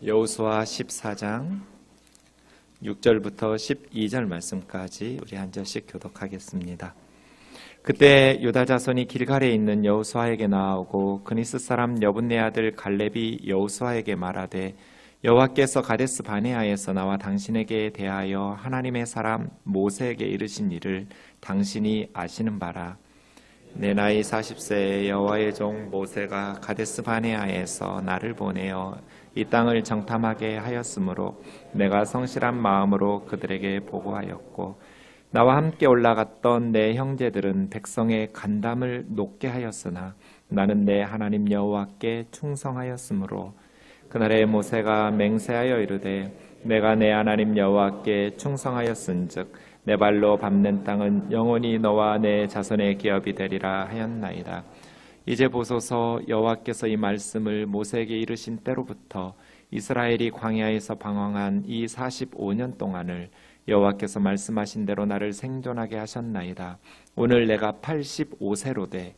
여호수아 14장 6절부터 12절 말씀까지 우리 한 절씩 교독하겠습니다. 그때 유다 자손이 길갈에 있는 여호수아에게 나아오고 그니스 사람 여분네 아들 갈렙이 여호수아에게 말하되 여호와께서 가데스 바네아에서 나와 당신에게 대하여 하나님의 사람 모세에게 이르신 일을 당신이 아시는 바라. 내 나이 40세에 여호와의 종 모세가 가데스 바네아에서 나를 보내어 이 땅을 정탐하게 하였으므로 내가 성실한 마음으로 그들에게 보고하였고 나와 함께 올라갔던 내 형제들은 백성의 간담을 높게 하였으나 나는 내 하나님 여호와께 충성하였으므로 그날에 모세가 맹세하여 이르되 내가 내 하나님 여호와께 충성하였은즉 내 발로 밟는 땅은 영원히 너와 내 자손의 기업이 되리라 하였나이다. 이제 보소서 여호와께서 이 말씀을 모세에게 이르신 때로부터 이스라엘이 광야에서 방황한 이 45년 동안을 여호와께서 말씀하신 대로 나를 생존하게 하셨나이다. 오늘 내가 85세로 돼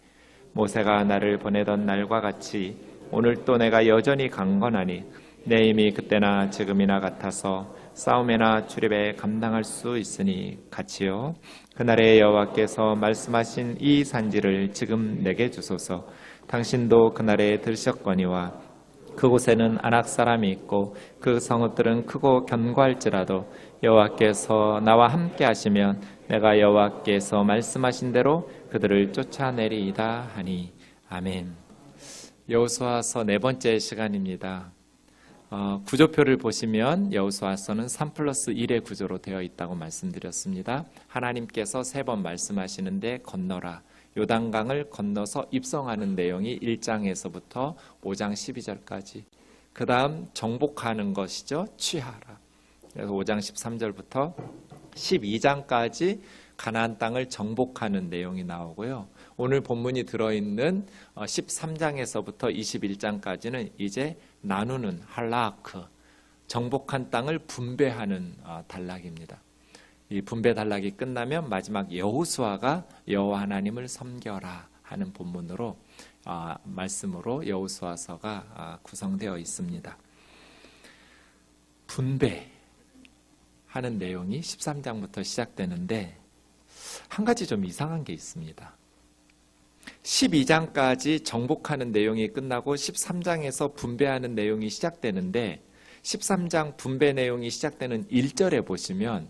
모세가 나를 보내던 날과 같이 오늘 또 내가 여전히 강건하니 내 힘이 그때나 지금이나 같아서 싸움에나 출입에 감당할 수 있으니 같이요. 그날에 여호와께서 말씀하신 이 산지를 지금 내게 주소서. 당신도 그날에 들으셨거니와 그곳에는 아낙 사람이 있고 그 성읍들은 크고 견고할지라도 여호와께서 나와 함께 하시면 내가 여호와께서 말씀하신 대로 그들을 쫓아내리이다 하니. 아멘. 여호수아서 네 번째 시간입니다. 구조표를 보시면 여호수아서는 3+1의 구조로 되어 있다고 말씀드렸습니다. 하나님께서 3번 말씀하시는데 건너라. 요단강을 건너서 입성하는 내용이 1장에서부터 5장 12절까지. 그 다음 정복하는 것이죠. 취하라. 그래서 5장 13절부터 12장까지 가나안 땅을 정복하는 내용이 나오고요. 오늘 본문이 들어있는 13장에서부터 21장까지는 이제 나누는 할라크, 정복한 땅을 분배하는 단락입니다. 이 분배 단락이 끝나면 마지막 여호수아가 여호와 하나님을 섬겨라 하는 본문으로 말씀으로 여호수아서가 구성되어 있습니다. 분배하는 내용이 13장부터 시작되는데 한 가지 좀 이상한 게 있습니다. 12장까지 정복하는 내용이 끝나고 13장에서 분배하는 내용이 시작되는데 13장 분배 내용이 시작되는 1절에 보시면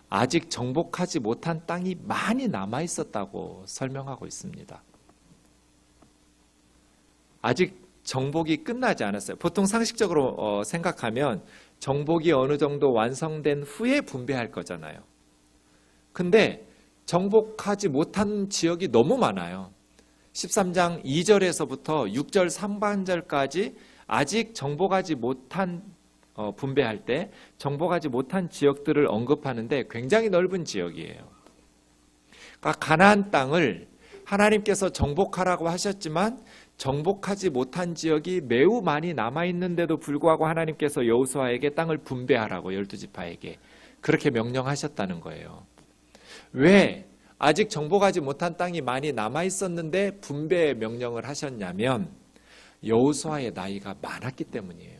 아직 정복하지 못한 땅이 많이 남아 있었다고 설명하고 있습니다. 아직 정복이 끝나지 않았어요. 보통 상식적으로 생각하면 정복이 어느 정도 완성된 후에 분배할 거잖아요. 근데 정복하지 못한 지역이 너무 많아요. 13장 2절에서부터 6절 상반절까지 아직 정복하지 못한 분배할 때 정복하지 못한 지역들을 언급하는데 굉장히 넓은 지역이에요. 그러니까 가나안 땅을 하나님께서 정복하라고 하셨지만 정복하지 못한 지역이 매우 많이 남아있는데도 불구하고 하나님께서 여호수아에게 땅을 분배하라고 12지파에게 그렇게 명령하셨다는 거예요. 왜 아직 정복하지 못한 땅이 많이 남아있었는데 분배 명령을 하셨냐면 여호수아의 나이가 많았기 때문이에요.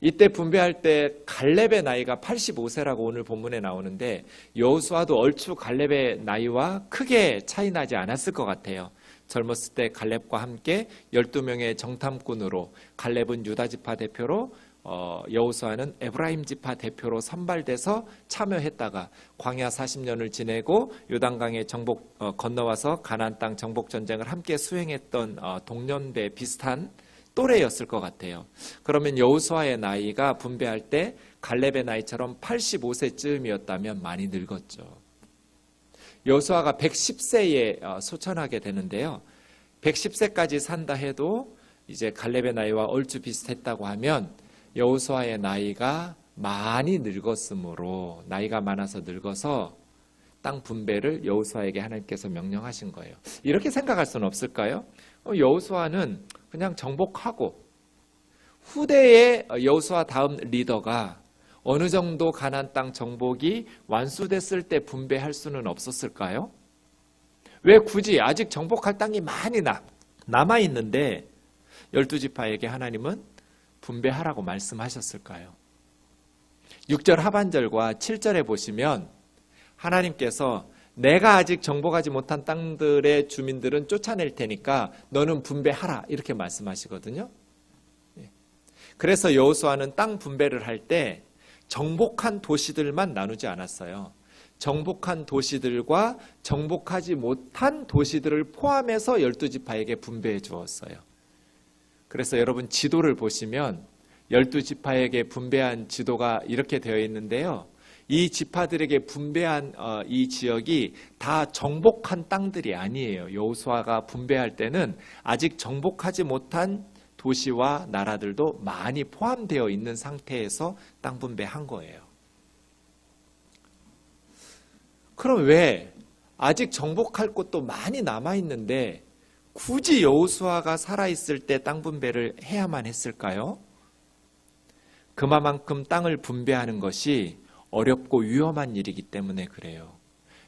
이때 분배할 때 갈렙의 나이가 85세라고 오늘 본문에 나오는데 여호수아도 얼추 갈렙의 나이와 크게 차이 나지 않았을 것 같아요. 젊었을 때 갈렙과 함께 12명의 정탐꾼으로 갈렙은 유다 지파 대표로 여호수아는 에브라임 지파 대표로 선발돼서 참여했다가 광야 40년을 지내고 요단강에 건너와서 가나안 땅 정복 전쟁을 함께 수행했던 동년배 비슷한 또래였을 것 같아요. 그러면 여호수아의 나이가 분배할 때 갈렙의 나이처럼 85세쯤이었다면 많이 늙었죠. 여호수아가 110세에 소천하게 되는데요. 110세까지 산다 해도 이제 갈렙의 나이와 얼추 비슷했다고 하면 여호수아의 나이가 많이 늙었으므로 나이가 많아서 늙어서 땅 분배를 여호수아에게 하나님께서 명령하신 거예요. 이렇게 생각할 수는 없을까요? 여호수아는 그냥 정복하고 후대의 여호수아 다음 리더가 어느 정도 가나안 땅 정복이 완수됐을 때 분배할 수는 없었을까요? 왜 굳이 아직 정복할 땅이 많이 남아있는데 12지파에게 하나님은 분배하라고 말씀하셨을까요? 6절 하반절과 7절에 보시면 하나님께서 내가 아직 정복하지 못한 땅들의 주민들은 쫓아낼 테니까 너는 분배하라 이렇게 말씀하시거든요. 그래서 여호수아는 땅 분배를 할 때 정복한 도시들만 나누지 않았어요. 정복한 도시들과 정복하지 못한 도시들을 포함해서 12지파에게 분배해 주었어요. 그래서 여러분 지도를 보시면 12지파에게 분배한 지도가 이렇게 되어 있는데요. 이 지파들에게 분배한 이 지역이 다 정복한 땅들이 아니에요. 여호수아가 분배할 때는 아직 정복하지 못한 도시와 나라들도 많이 포함되어 있는 상태에서 땅 분배한 거예요. 그럼 왜 아직 정복할 곳도 많이 남아있는데 굳이 여호수아가 살아있을 때 땅 분배를 해야만 했을까요? 그만큼 땅을 분배하는 것이 어렵고 위험한 일이기 때문에 그래요.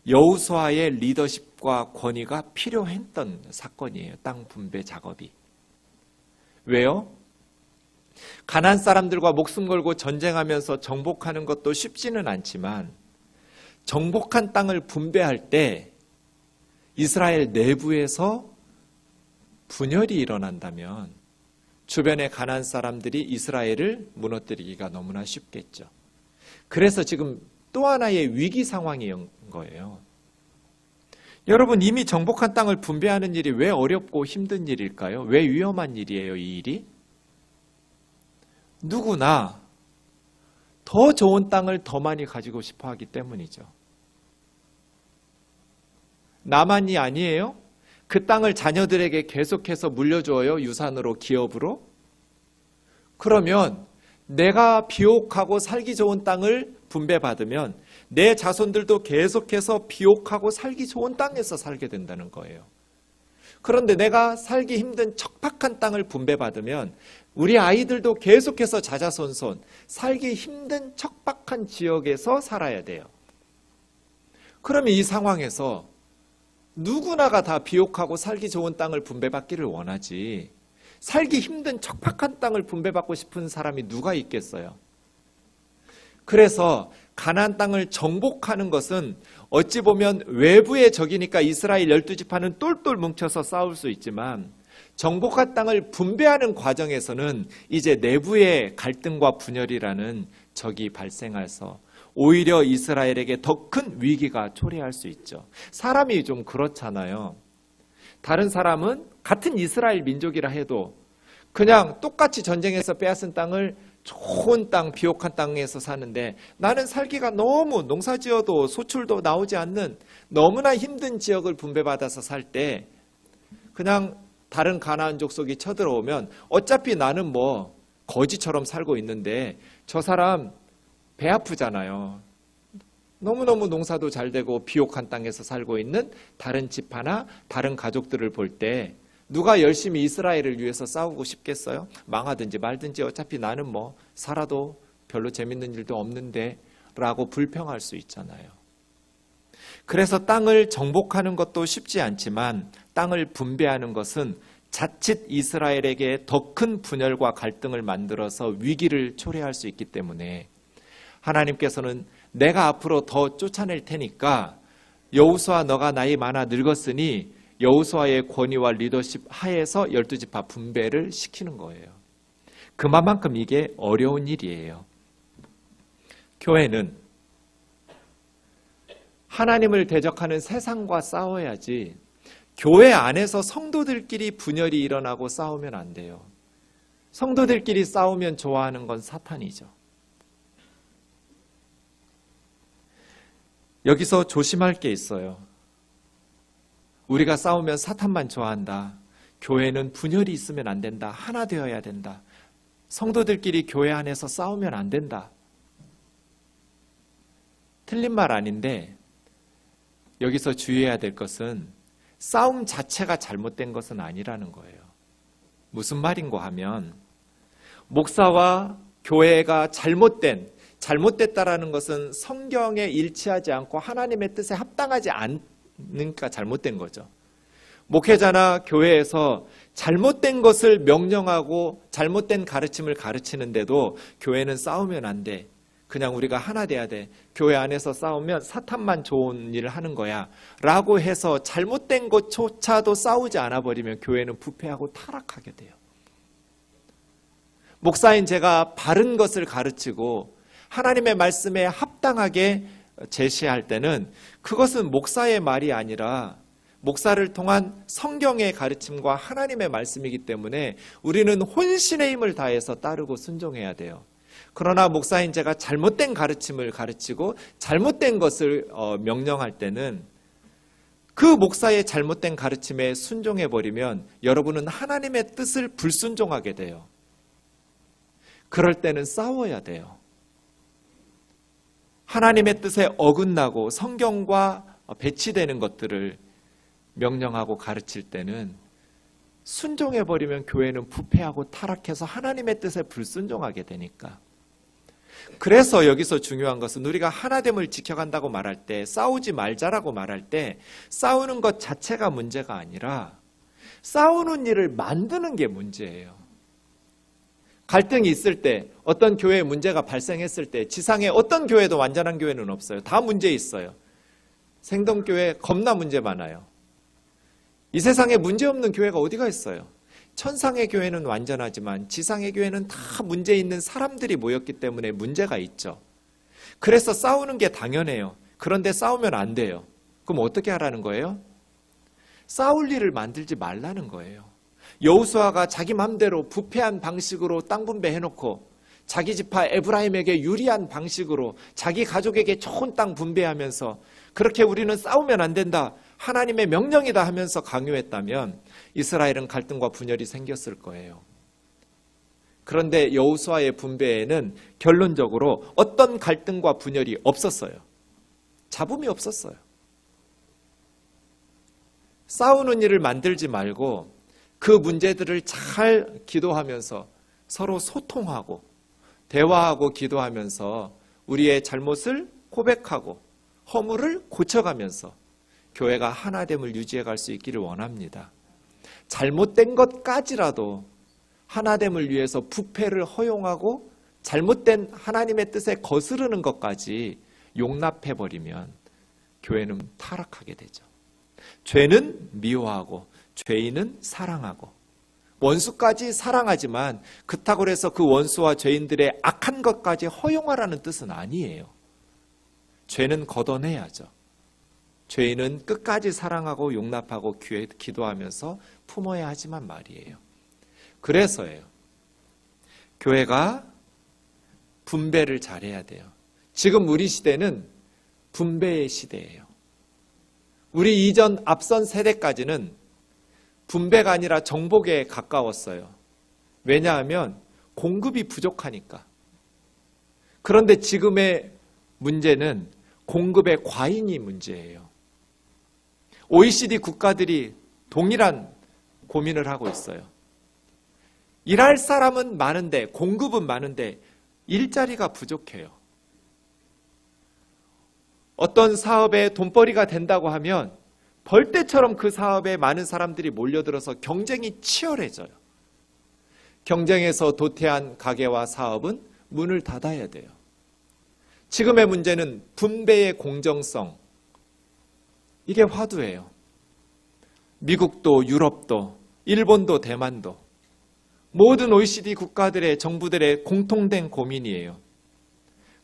여호수아의 리더십과 권위가 필요했던 사건이에요. 땅 분배 작업이. 왜요? 가나안 사람들과 목숨 걸고 전쟁하면서 정복하는 것도 쉽지는 않지만 정복한 땅을 분배할 때 이스라엘 내부에서 분열이 일어난다면 주변의 가나안 사람들이 이스라엘을 무너뜨리기가 너무나 쉽겠죠. 그래서 지금 또 하나의 위기 상황인 거예요. 여러분 이미 정복한 땅을 분배하는 일이 왜 어렵고 힘든 일일까요? 왜 위험한 일이에요, 이 일이? 누구나 더 좋은 땅을 더 많이 가지고 싶어 하기 때문이죠. 나만이 아니에요? 그 땅을 자녀들에게 계속해서 물려줘요, 유산으로, 기업으로? 그러면 내가 비옥하고 살기 좋은 땅을 분배받으면 내 자손들도 계속해서 비옥하고 살기 좋은 땅에서 살게 된다는 거예요. 그런데 내가 살기 힘든 척박한 땅을 분배받으면 우리 아이들도 계속해서 자자손손 살기 힘든 척박한 지역에서 살아야 돼요. 그러면 이 상황에서 누구나가 다 비옥하고 살기 좋은 땅을 분배받기를 원하지 살기 힘든 척박한 땅을 분배받고 싶은 사람이 누가 있겠어요? 그래서 가나안 땅을 정복하는 것은 어찌 보면 외부의 적이니까 이스라엘 12지파는 똘똘 뭉쳐서 싸울 수 있지만 정복한 땅을 분배하는 과정에서는 이제 내부의 갈등과 분열이라는 적이 발생해서 오히려 이스라엘에게 더 큰 위기가 초래할 수 있죠. 사람이 좀 그렇잖아요. 다른 사람은 같은 이스라엘 민족이라 해도 그냥 똑같이 전쟁에서 빼앗은 땅을 좋은 땅, 비옥한 땅에서 사는데 나는 살기가 너무 농사지어도 소출도 나오지 않는 너무나 힘든 지역을 분배받아서 살 때 그냥 다른 가나안 족속이 쳐들어오면 어차피 나는 뭐 거지처럼 살고 있는데 저 사람 배 아프잖아요. 너무너무 농사도 잘 되고 비옥한 땅에서 살고 있는 다른 지파나 다른 가족들을 볼 때 누가 열심히 이스라엘을 위해서 싸우고 싶겠어요? 망하든지 말든지 어차피 나는 뭐 살아도 별로 재밌는 일도 없는데 라고 불평할 수 있잖아요. 그래서 땅을 정복하는 것도 쉽지 않지만 땅을 분배하는 것은 자칫 이스라엘에게 더 큰 분열과 갈등을 만들어서 위기를 초래할 수 있기 때문에 하나님께서는 내가 앞으로 더 쫓아낼 테니까 여호수아 너가 나이 많아 늙었으니 여호수아의 권위와 리더십 하에서 12지파 분배를 시키는 거예요. 그만큼 이게 어려운 일이에요. 교회는 하나님을 대적하는 세상과 싸워야지 교회 안에서 성도들끼리 분열이 일어나고 싸우면 안 돼요. 성도들끼리 싸우면 좋아하는 건 사탄이죠. 여기서 조심할 게 있어요. 우리가 싸우면 사탄만 좋아한다. 교회는 분열이 있으면 안 된다. 하나 되어야 된다. 성도들끼리 교회 안에서 싸우면 안 된다. 틀린 말 아닌데 여기서 주의해야 될 것은 싸움 자체가 잘못된 것은 아니라는 거예요. 무슨 말인고 하면 목사와 교회가 잘못됐다라는 것은 성경에 일치하지 않고 하나님의 뜻에 합당하지 않으니까 잘못된 거죠. 목회자나 교회에서 잘못된 것을 명령하고 잘못된 가르침을 가르치는데도 교회는 싸우면 안 돼. 그냥 우리가 하나 돼야 돼. 교회 안에서 싸우면 사탄만 좋은 일을 하는 거야. 라고 해서 잘못된 것조차도 싸우지 않아 버리면 교회는 부패하고 타락하게 돼요. 목사인 제가 바른 것을 가르치고 하나님의 말씀에 합당하게 제시할 때는 그것은 목사의 말이 아니라 목사를 통한 성경의 가르침과 하나님의 말씀이기 때문에 우리는 혼신의 힘을 다해서 따르고 순종해야 돼요. 그러나 목사인 제가 잘못된 가르침을 가르치고 잘못된 것을 명령할 때는 그 목사의 잘못된 가르침에 순종해버리면 여러분은 하나님의 뜻을 불순종하게 돼요. 그럴 때는 싸워야 돼요. 하나님의 뜻에 어긋나고 성경과 배치되는 것들을 명령하고 가르칠 때는 순종해버리면 교회는 부패하고 타락해서 하나님의 뜻에 불순종하게 되니까. 그래서 여기서 중요한 것은 우리가 하나됨을 지켜간다고 말할 때, 싸우지 말자라고 말할 때 싸우는 것 자체가 문제가 아니라 싸우는 일을 만드는 게 문제예요. 갈등이 있을 때, 어떤 교회에 문제가 발생했을 때, 지상에 어떤 교회도 완전한 교회는 없어요. 다 문제 있어요. 생동교회 겁나 문제 많아요. 이 세상에 문제없는 교회가 어디가 있어요? 천상의 교회는 완전하지만 지상의 교회는 다 문제 있는 사람들이 모였기 때문에 문제가 있죠. 그래서 싸우는 게 당연해요. 그런데 싸우면 안 돼요. 그럼 어떻게 하라는 거예요? 싸울 일을 만들지 말라는 거예요. 여호수아가 자기 맘대로 부패한 방식으로 땅 분배해놓고 자기 지파 에브라임에게 유리한 방식으로 자기 가족에게 좋은 땅 분배하면서 그렇게 우리는 싸우면 안 된다, 하나님의 명령이다 하면서 강요했다면 이스라엘은 갈등과 분열이 생겼을 거예요. 그런데 여호수아의 분배에는 결론적으로 어떤 갈등과 분열이 없었어요. 잡음이 없었어요. 싸우는 일을 만들지 말고 그 문제들을 잘 기도하면서 서로 소통하고 대화하고 기도하면서 우리의 잘못을 고백하고 허물을 고쳐가면서 교회가 하나됨을 유지해 갈 수 있기를 원합니다. 잘못된 것까지라도 하나됨을 위해서 부패를 허용하고 잘못된 하나님의 뜻에 거스르는 것까지 용납해버리면 교회는 타락하게 되죠. 죄는 미워하고 죄인은 사랑하고 원수까지 사랑하지만 그렇다고 해서 그 원수와 죄인들의 악한 것까지 허용하라는 뜻은 아니에요. 죄는 걷어내야죠. 죄인은 끝까지 사랑하고 용납하고 기도하면서 품어야 하지만 말이에요. 그래서예요. 교회가 분배를 잘해야 돼요. 지금 우리 시대는 분배의 시대예요. 우리 이전 앞선 세대까지는 분배가 아니라 정복에 가까웠어요. 왜냐하면 공급이 부족하니까. 그런데 지금의 문제는 공급의 과잉이 문제예요. OECD 국가들이 동일한 고민을 하고 있어요. 일할 사람은 많은데 공급은 많은데 일자리가 부족해요. 어떤 사업에 돈벌이가 된다고 하면 벌떼처럼 그 사업에 많은 사람들이 몰려들어서 경쟁이 치열해져요. 경쟁에서 도태한 가게와 사업은 문을 닫아야 돼요. 지금의 문제는 분배의 공정성, 이게 화두예요. 미국도 유럽도 일본도 대만도 모든 OECD 국가들의 정부들의 공통된 고민이에요.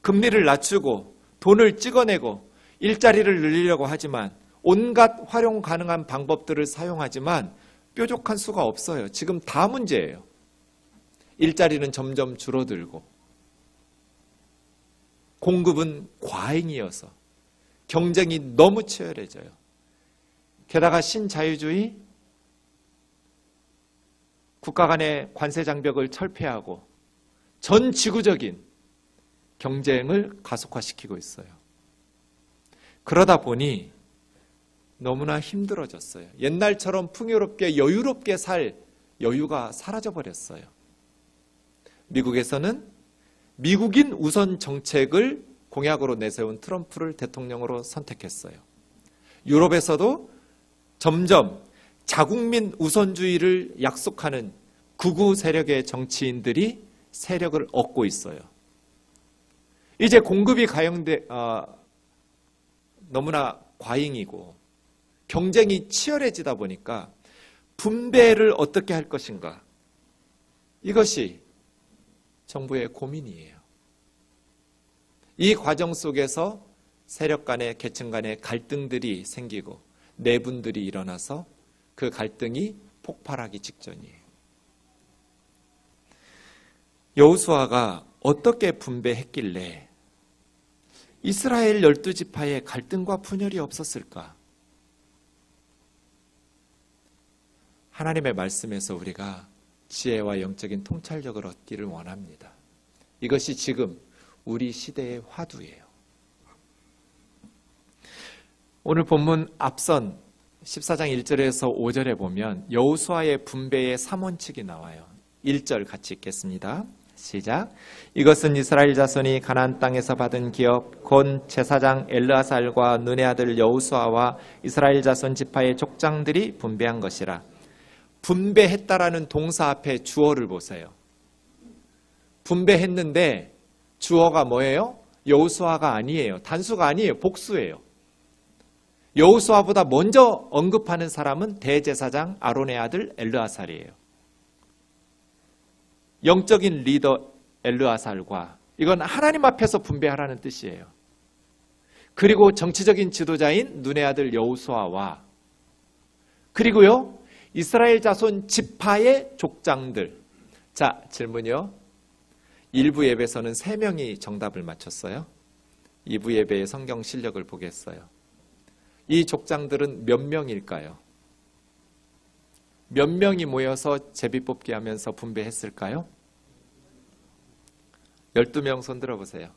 금리를 낮추고 돈을 찍어내고 일자리를 늘리려고 하지만 온갖 활용 가능한 방법들을 사용하지만 뾰족한 수가 없어요. 지금 다 문제예요. 일자리는 점점 줄어들고 공급은 과잉이어서 경쟁이 너무 치열해져요. 게다가 신자유주의, 국가 간의 관세 장벽을 철폐하고 전 지구적인 경쟁을 가속화시키고 있어요. 그러다 보니 너무나 힘들어졌어요. 옛날처럼 풍요롭게 여유롭게 살 여유가 사라져버렸어요. 미국에서는 미국인 우선 정책을 공약으로 내세운 트럼프를 대통령으로 선택했어요. 유럽에서도 점점 자국민 우선주의를 약속하는 극우 세력의 정치인들이 세력을 얻고 있어요. 이제 공급이 너무나 과잉이고 경쟁이 치열해지다 보니까 분배를 어떻게 할 것인가, 이것이 정부의 고민이에요. 이 과정 속에서 세력 간의, 계층 간의 갈등들이 생기고 내분들이 일어나서 그 갈등이 폭발하기 직전이에요. 여호수아가 어떻게 분배했길래 이스라엘 12지파에 갈등과 분열이 없었을까? 하나님의 말씀에서 우리가 지혜와 영적인 통찰력을 얻기를 원합니다. 이것이 지금 우리 시대의 화두예요. 오늘 본문 앞선 14장 1절에서 5절에 보면 여호수아의 분배의 3원칙이 나와요. 1절 같이 읽겠습니다. 시작. 이것은 이스라엘 자손이 가나안 땅에서 받은 기업 곧 제사장 엘르아살과 눈의 아들 여호수아와 이스라엘 자손 지파의 족장들이 분배한 것이라. 분배했다라는 동사 앞에 주어를 보세요. 분배했는데 주어가 뭐예요? 여호수아가 아니에요. 단수가 아니에요. 복수예요. 여호수아보다 먼저 언급하는 사람은 대제사장 아론의 아들 엘르아살이에요. 영적인 리더 엘르아살과, 이건 하나님 앞에서 분배하라는 뜻이에요. 그리고 정치적인 지도자인 눈의 아들 여호수아와, 그리고요 이스라엘 자손 지파의 족장들. 자, 질문이요. 1부 예배에서는 3명이 정답을 맞췄어요. 2부 예배의 성경 실력을 보겠어요. 이 족장들은 몇 명일까요? 몇 명이 모여서 제비뽑기 하면서 분배했을까요? 12명 손 들어보세요.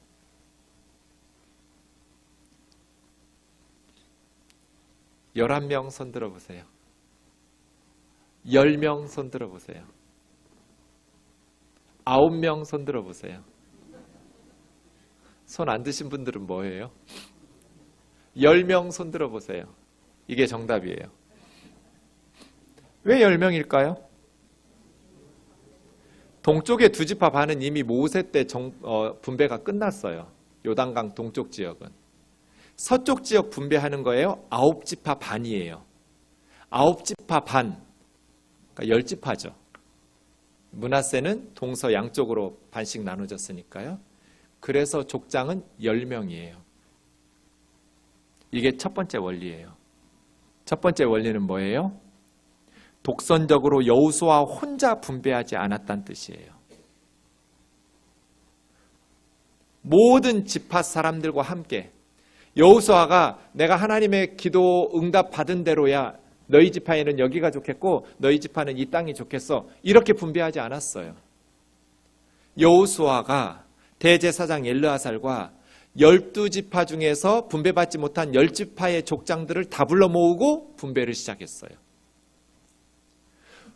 11명 손 들어보세요. 10명 손 들어보세요. 9명 손 들어보세요. 손 안 드신 분들은 뭐예요? 10명 손 들어보세요. 이게 정답이에요. 왜 10명일까요? 동쪽의 2지파 반은 이미 모세 때 분배가 끝났어요. 요단강 동쪽 지역은. 서쪽 지역 분배하는 거예요. 9지파 반이에요. 9지파 반, 그러니까 10지파죠. 므낫세는 동서 양쪽으로 반씩 나눠졌으니까요. 그래서 족장은 10명이에요. 이게 첫 번째 원리예요. 첫 번째 원리는 뭐예요? 독선적으로 여호수아 혼자 분배하지 않았다는 뜻이에요. 모든 지파 사람들과 함께 여호수아가 내가 하나님의 기도 응답 받은 대로야 너희 지파에는 여기가 좋겠고 너희 지파는 이 땅이 좋겠어, 이렇게 분배하지 않았어요. 여호수아가 대제사장 엘르아살과 12지파 중에서 분배받지 못한 10지파의 족장들을 다 불러 모으고 분배를 시작했어요.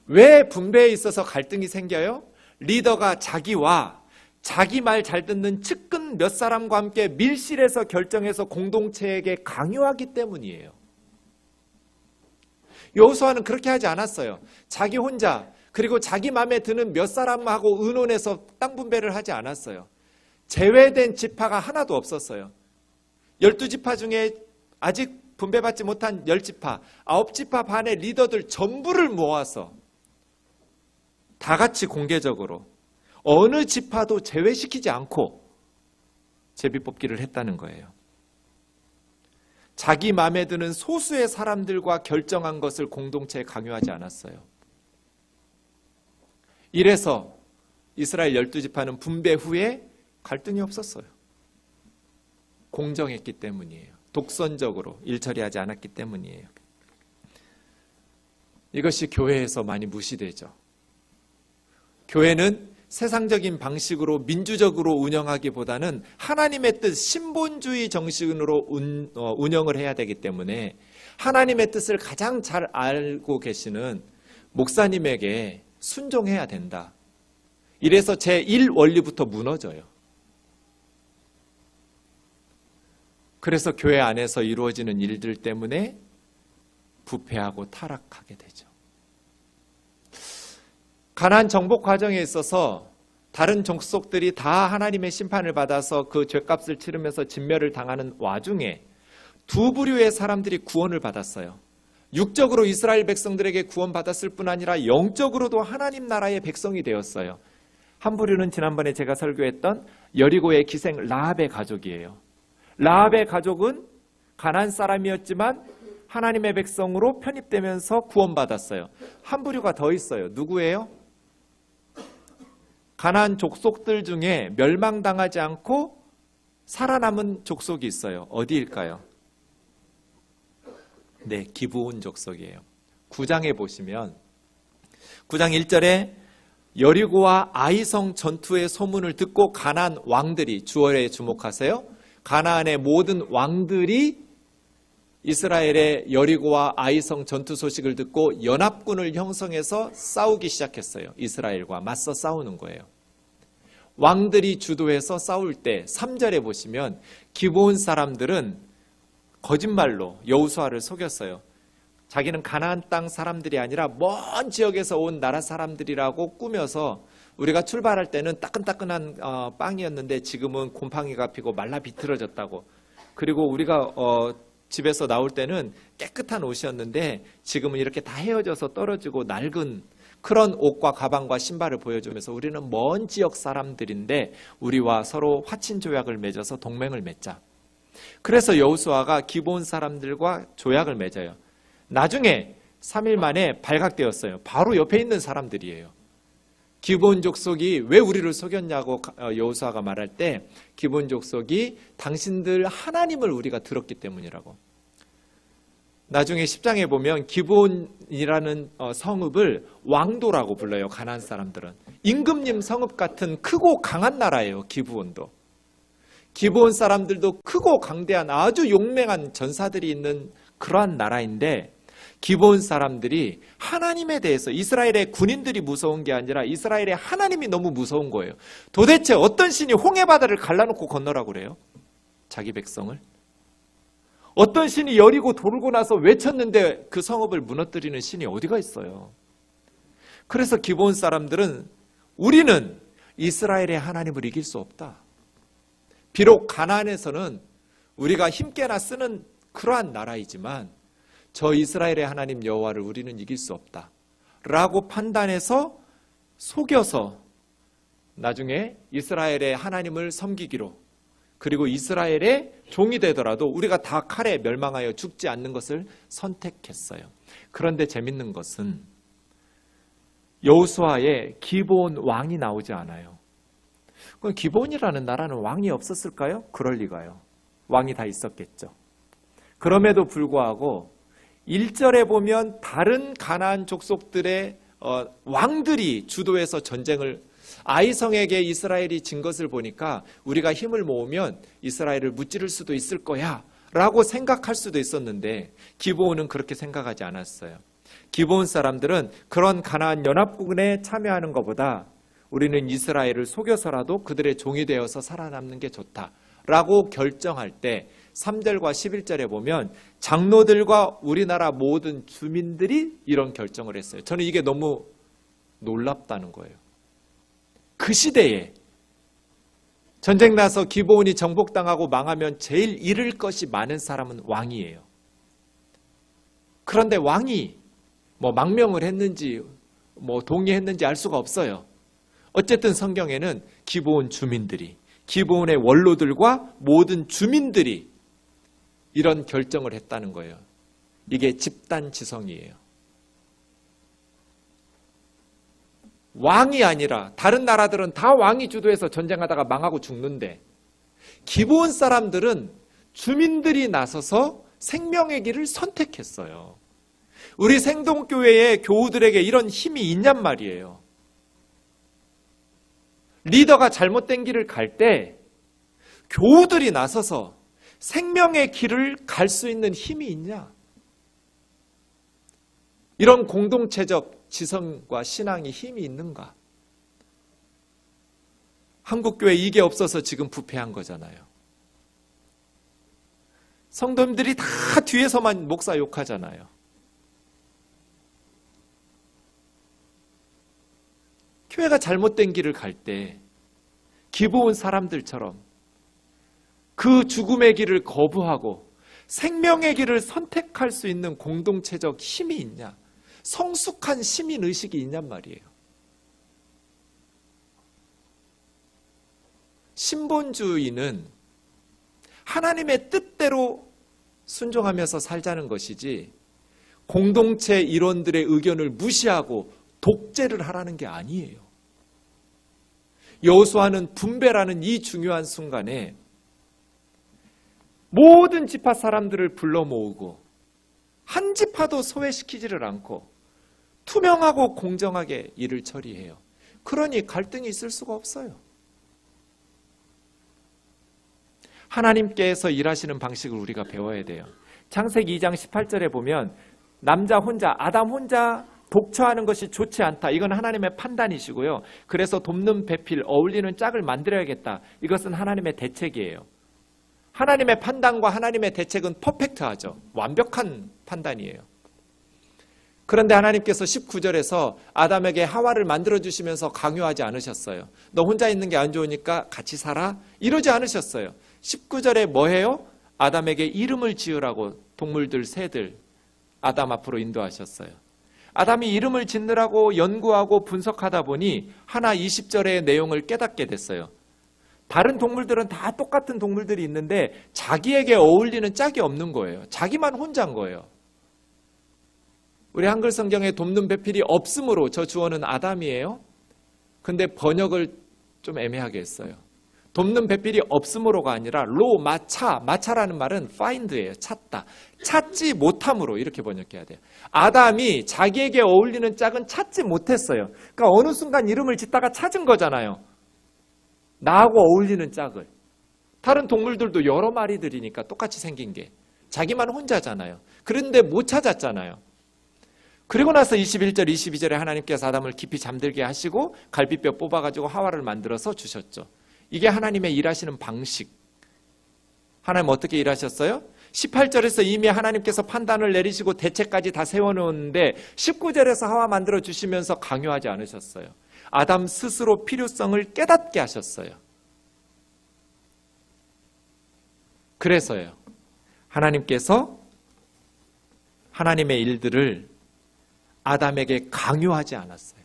왜 분배에 있어서 갈등이 생겨요? 리더가 자기와 자기 말 잘 듣는 측근 몇 사람과 함께 밀실에서 결정해서 공동체에게 강요하기 때문이에요. 여호수아는 그렇게 하지 않았어요. 자기 혼자, 그리고 자기 마음에 드는 몇 사람하고 의논해서 땅 분배를 하지 않았어요. 제외된 지파가 하나도 없었어요. 12지파 중에 아직 분배받지 못한 10지파, 9지파 반의 리더들 전부를 모아서 다 같이 공개적으로 어느 지파도 제외시키지 않고 제비뽑기를 했다는 거예요. 자기 마음에 드는 소수의 사람들과 결정한 것을 공동체에 강요하지 않았어요. 이래서 이스라엘 12지파는 분배 후에 갈등이 없었어요. 공정했기 때문이에요. 독선적으로 일처리하지 않았기 때문이에요. 이것이 교회에서 많이 무시되죠. 교회는 세상적인 방식으로 민주적으로 운영하기보다는 하나님의 뜻, 신본주의 정신으로 운영을 해야 되기 때문에 하나님의 뜻을 가장 잘 알고 계시는 목사님에게 순종해야 된다. 이래서 제1원리부터 무너져요. 그래서 교회 안에서 이루어지는 일들 때문에 부패하고 타락하게 되죠. 가나안 정복 과정에 있어서 다른 족속들이 다 하나님의 심판을 받아서 그 죄값을 치르면서 진멸을 당하는 와중에 두 부류의 사람들이 구원을 받았어요. 육적으로 이스라엘 백성들에게 구원받았을 뿐 아니라 영적으로도 하나님 나라의 백성이 되었어요. 한 부류는 지난번에 제가 설교했던 여리고의 기생 라합의 가족이에요. 라합의 가족은 가나안 사람이었지만 하나님의 백성으로 편입되면서 구원받았어요. 한 부류가 더 있어요. 누구예요? 가나안 족속들 중에 멸망당하지 않고 살아남은 족속이 있어요. 어디일까요? 네, 기브온 족속이에요. 9장에 보시면 9장 1절에 여리고와 아이성 전투의 소문을 듣고 가나안 왕들이, 주어에 주목하세요. 가나안의 모든 왕들이 이스라엘의 여리고와 아이성 전투 소식을 듣고 연합군을 형성해서 싸우기 시작했어요. 이스라엘과 맞서 싸우는 거예요. 왕들이 주도해서 싸울 때 3절에 보시면 기브온 사람들은 거짓말로 여호수아를 속였어요. 자기는 가나안 땅 사람들이 아니라 먼 지역에서 온 나라 사람들이라고 꾸며서 우리가 출발할 때는 따끈따끈한 빵이었는데 지금은 곰팡이가 피고 말라 비틀어졌다고, 그리고 우리가 집에서 나올 때는 깨끗한 옷이었는데 지금은 이렇게 다 헤어져서 떨어지고 낡은 그런 옷과 가방과 신발을 보여주면서 우리는 먼 지역 사람들인데 우리와 서로 화친 조약을 맺어서 동맹을 맺자. 그래서 여호수아가 기브온 사람들과 조약을 맺어요. 나중에 3일 만에 발각되었어요. 바로 옆에 있는 사람들이에요. 기브온 족속이 왜 우리를 속였냐고 여호수아가 말할 때 기브온 족속이 당신들 하나님을 우리가 들었기 때문이라고. 나중에 10장에 보면 기브온이라는 성읍을 왕도라고 불러요. 가나안 사람들은. 임금님 성읍 같은 크고 강한 나라예요. 기브온도. 기브온 사람들도 크고 강대한 아주 용맹한 전사들이 있는 그러한 나라인데 기브온 사람들이 하나님에 대해서, 이스라엘의 군인들이 무서운 게 아니라 이스라엘의 하나님이 너무 무서운 거예요. 도대체 어떤 신이 홍해바다를 갈라놓고 건너라고 그래요? 자기 백성을? 어떤 신이 여리고 돌고 나서 외쳤는데 그 성읍을 무너뜨리는 신이 어디가 있어요? 그래서 기브온 사람들은 우리는 이스라엘의 하나님을 이길 수 없다. 비록 가나안에서는 우리가 힘께나 쓰는 그러한 나라이지만 저 이스라엘의 하나님 여호와를 우리는 이길 수 없다 라고 판단해서 속여서 나중에 이스라엘의 하나님을 섬기기로, 그리고 이스라엘의 종이 되더라도 우리가 다 칼에 멸망하여 죽지 않는 것을 선택했어요. 그런데 재밌는 것은 여호수아에 기브온 왕이 나오지 않아요. 그럼 기브온이라는 나라는 왕이 없었을까요? 그럴 리가요. 왕이 다 있었겠죠. 그럼에도 불구하고 1절에 보면 다른 가나안 족속들의 왕들이 주도해서 전쟁을, 아이성에게 이스라엘이 진 것을 보니까 우리가 힘을 모으면 이스라엘을 무찌를 수도 있을 거야 라고 생각할 수도 있었는데 기브온은 그렇게 생각하지 않았어요. 기브온 사람들은 그런 가나안 연합군에 참여하는 것보다 우리는 이스라엘을 속여서라도 그들의 종이 되어서 살아남는 게 좋다라고 결정할 때 3절과 11절에 보면 장로들과 우리나라 모든 주민들이 이런 결정을 했어요. 저는 이게 너무 놀랍다는 거예요. 그 시대에 전쟁 나서 기브온이 정복당하고 망하면 제일 잃을 것이 많은 사람은 왕이에요. 그런데 왕이 망명을 했는지 동의했는지 알 수가 없어요. 어쨌든 성경에는 기브온 주민들이, 기브온의 원로들과 모든 주민들이 이런 결정을 했다는 거예요. 이게 집단 지성이에요. 왕이 아니라, 다른 나라들은 다 왕이 주도해서 전쟁하다가 망하고 죽는데 기브온 사람들은 주민들이 나서서 생명의 길을 선택했어요. 우리 생동교회의 교우들에게 이런 힘이 있냔 말이에요. 리더가 잘못된 길을 갈 때 교우들이 나서서 생명의 길을 갈 수 있는 힘이 있냐? 이런 공동체적 지성과 신앙이 힘이 있는가? 한국교회 이게 없어서 지금 부패한 거잖아요. 성도님들이 다 뒤에서만 목사 욕하잖아요. 교회가 잘못된 길을 갈 때 기부온 사람들처럼 그 죽음의 길을 거부하고 생명의 길을 선택할 수 있는 공동체적 힘이 있냐, 성숙한 시민의식이 있냔 말이에요. 신본주의는 하나님의 뜻대로 순종하면서 살자는 것이지 공동체 일원들의 의견을 무시하고 독재를 하라는 게 아니에요. 여호수아는 분배라는 이 중요한 순간에 모든 지파 사람들을 불러 모으고 한 지파도 소외시키지를 않고 투명하고 공정하게 일을 처리해요. 그러니 갈등이 있을 수가 없어요. 하나님께서 일하시는 방식을 우리가 배워야 돼요. 창세기 2장 18절에 보면 남자 혼자, 아담 혼자 독처하는 것이 좋지 않다. 이건 하나님의 판단이시고요. 그래서 돕는 배필, 어울리는 짝을 만들어야겠다. 이것은 하나님의 대책이에요. 하나님의 판단과 하나님의 대책은 퍼펙트하죠. 완벽한 판단이에요. 그런데 하나님께서 19절에서 아담에게 하와를 만들어주시면서 강요하지 않으셨어요. 너 혼자 있는 게 안 좋으니까 같이 살아? 이러지 않으셨어요. 19절에 뭐 해요? 아담에게 이름을 지으라고 동물들, 새들 아담 앞으로 인도하셨어요. 아담이 이름을 짓느라고 연구하고 분석하다 보니 하나 20절의 내용을 깨닫게 됐어요. 다른 동물들은 다 똑같은 동물들이 있는데 자기에게 어울리는 짝이 없는 거예요. 자기만 혼자인 거예요. 우리 한글 성경에 돕는 배필이 없으므로 저 주어는 아담이에요. 근데 번역을 좀 애매하게 했어요. 돕는 배필이 없으므로가 아니라 마차라는 말은 find예요. 찾다. 찾지 못함으로 이렇게 번역해야 돼요. 아담이 자기에게 어울리는 짝은 찾지 못했어요. 그러니까 어느 순간 이름을 짓다가 찾은 거잖아요. 나하고 어울리는 짝을. 다른 동물들도 여러 마리들이니까 똑같이 생긴 게. 자기만 혼자잖아요. 그런데 못 찾았잖아요. 그리고 나서 21절, 22절에 하나님께서 아담을 깊이 잠들게 하시고 갈비뼈 뽑아가지고 하와를 만들어서 주셨죠. 이게 하나님의 일하시는 방식. 하나님 어떻게 일하셨어요? 18절에서 이미 하나님께서 판단을 내리시고 대책까지 다 세워놓는데 19절에서 하와 만들어 주시면서 강요하지 않으셨어요. 아담 스스로 필요성을 깨닫게 하셨어요. 그래서요. 하나님께서 하나님의 일들을 아담에게 강요하지 않았어요.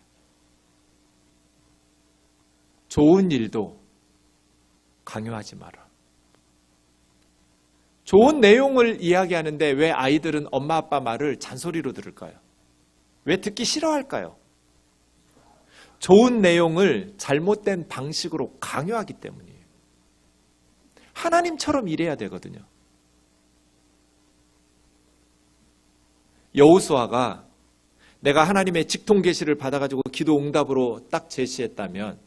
좋은 일도 강요하지 마라. 좋은 내용을 이야기하는데 왜 아이들은 엄마 아빠 말을 잔소리로 들을까요? 왜 듣기 싫어할까요? 좋은 내용을 잘못된 방식으로 강요하기 때문이에요. 하나님처럼 일해야 되거든요. 여호수아가 내가 하나님의 직통 계시를 받아가지고 기도 응답으로 딱 제시했다면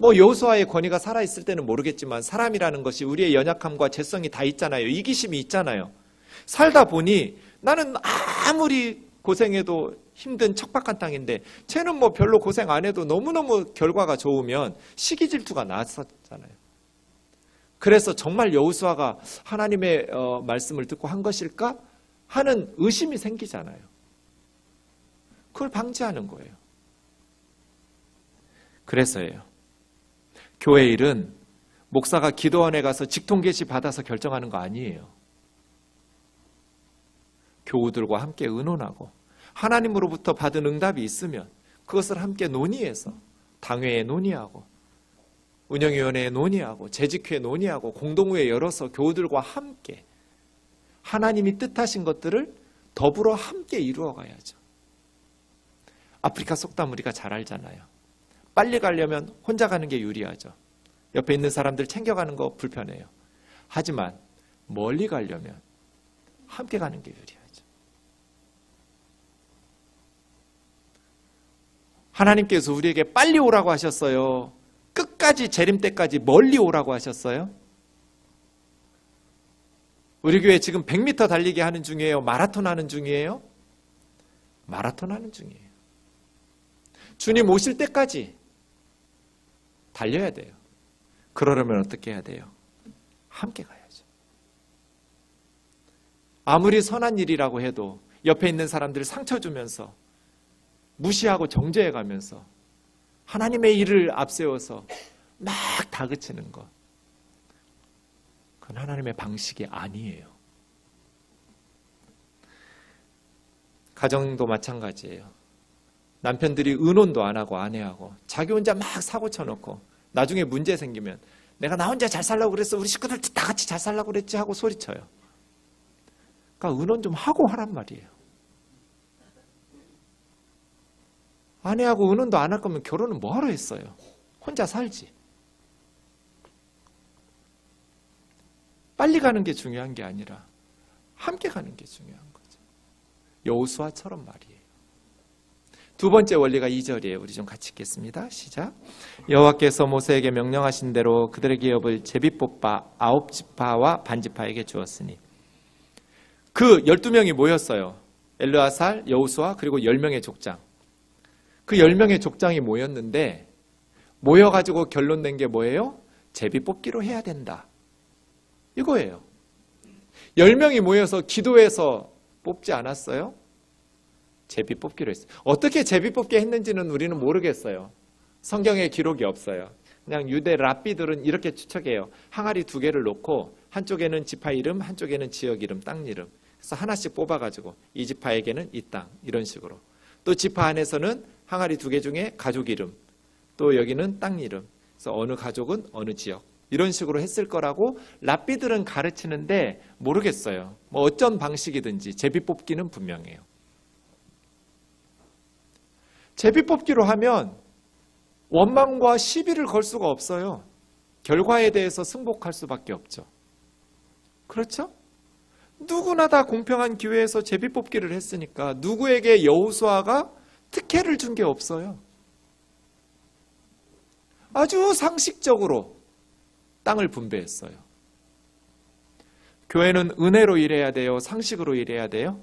여호수아의 권위가 살아있을 때는 모르겠지만 사람이라는 것이 우리의 연약함과 죄성이 다 있잖아요. 이기심이 있잖아요. 살다 보니 나는 아무리 고생해도 힘든 척박한 땅인데 쟤는 별로 고생 안 해도 너무너무 결과가 좋으면 시기 질투가 났었잖아요. 그래서 정말 여호수아가 하나님의 말씀을 듣고 한 것일까 하는 의심이 생기잖아요. 그걸 방지하는 거예요. 그래서예요. 교회 일은 목사가 기도원에 가서 직통 계시 받아서 결정하는 거 아니에요. 교우들과 함께 의논하고 하나님으로부터 받은 응답이 있으면 그것을 함께 논의해서 당회에 논의하고 운영위원회에 논의하고 재직회에 논의하고 공동회에 열어서 교우들과 함께 하나님이 뜻하신 것들을 더불어 함께 이루어 가야죠. 아프리카 속담 우리가 잘 알잖아요. 빨리 가려면 혼자 가는 게 유리하죠. 옆에 있는 사람들 챙겨가는 거 불편해요. 하지만 멀리 가려면 함께 가는 게 유리하죠. 하나님께서 우리에게 빨리 오라고 하셨어요? 끝까지 재림 때까지 멀리 오라고 하셨어요? 우리 교회 지금 100m 달리기 하는 중이에요? 마라톤 하는 중이에요? 마라톤 하는 중이에요. 주님 오실 때까지 달려야 돼요. 그러려면 어떻게 해야 돼요? 함께 가야죠. 아무리 선한 일이라고 해도 옆에 있는 사람들 상처 주면서 무시하고 정죄해 가면서 하나님의 일을 앞세워서 막 다그치는 것, 그건 하나님의 방식이 아니에요. 가정도 마찬가지예요. 남편들이 의논도 안 하고 아내하고 자기 혼자 막 사고 쳐놓고 나중에 문제 생기면 내가 나 혼자 잘 살라고 그랬어, 우리 식구들 다 같이 잘 살라고 그랬지 하고 소리쳐요. 그러니까 의논 좀 하고 하란 말이에요. 아내하고 의논도 안 할 거면 결혼은 뭐하러 했어요? 혼자 살지. 빨리 가는 게 중요한 게 아니라 함께 가는 게 중요한 거죠. 여호수아처럼 말이에요. 두 번째 원리가 2절이에요. 우리 좀 같이 읽겠습니다. 시작. 여호와께서 모세에게 명령하신 대로 그들의 기업을 제비뽑아 9지파와 반지파에게 주었으니, 그 12명이 모였어요. 엘르아살, 여호수아, 그리고 10명의 족장. 그 10명의 족장이 모였는데 모여가지고 결론 낸 게 뭐예요? 제비뽑기로 해야 된다, 이거예요. 10명이 모여서 기도해서 뽑지 않았어요? 제비뽑기로 했어요. 어떻게 제비뽑기 했는지는 우리는 모르겠어요. 성경에 기록이 없어요. 그냥 유대 랍비들은 이렇게 추측해요. 항아리 2개를 놓고 한쪽에는 지파 이름, 한쪽에는 지역 이름, 땅 이름. 그래서 하나씩 뽑아가지고 이 지파에게는 이 땅, 이런 식으로. 또 지파 안에서는 항아리 2개 중에 가족 이름, 또 여기는 땅 이름. 그래서 어느 가족은 어느 지역, 이런 식으로 했을 거라고 랍비들은 가르치는데 모르겠어요. 뭐 어쩐 방식이든지 제비뽑기는 분명해요. 제비뽑기로 하면 원망과 시비를 걸 수가 없어요. 결과에 대해서 승복할 수밖에 없죠. 그렇죠? 누구나 다 공평한 기회에서 제비뽑기를 했으니까 누구에게 여호수아가 특혜를 준 게 없어요. 아주 상식적으로 땅을 분배했어요. 교회는 은혜로 일해야 돼요? 상식으로 일해야 돼요?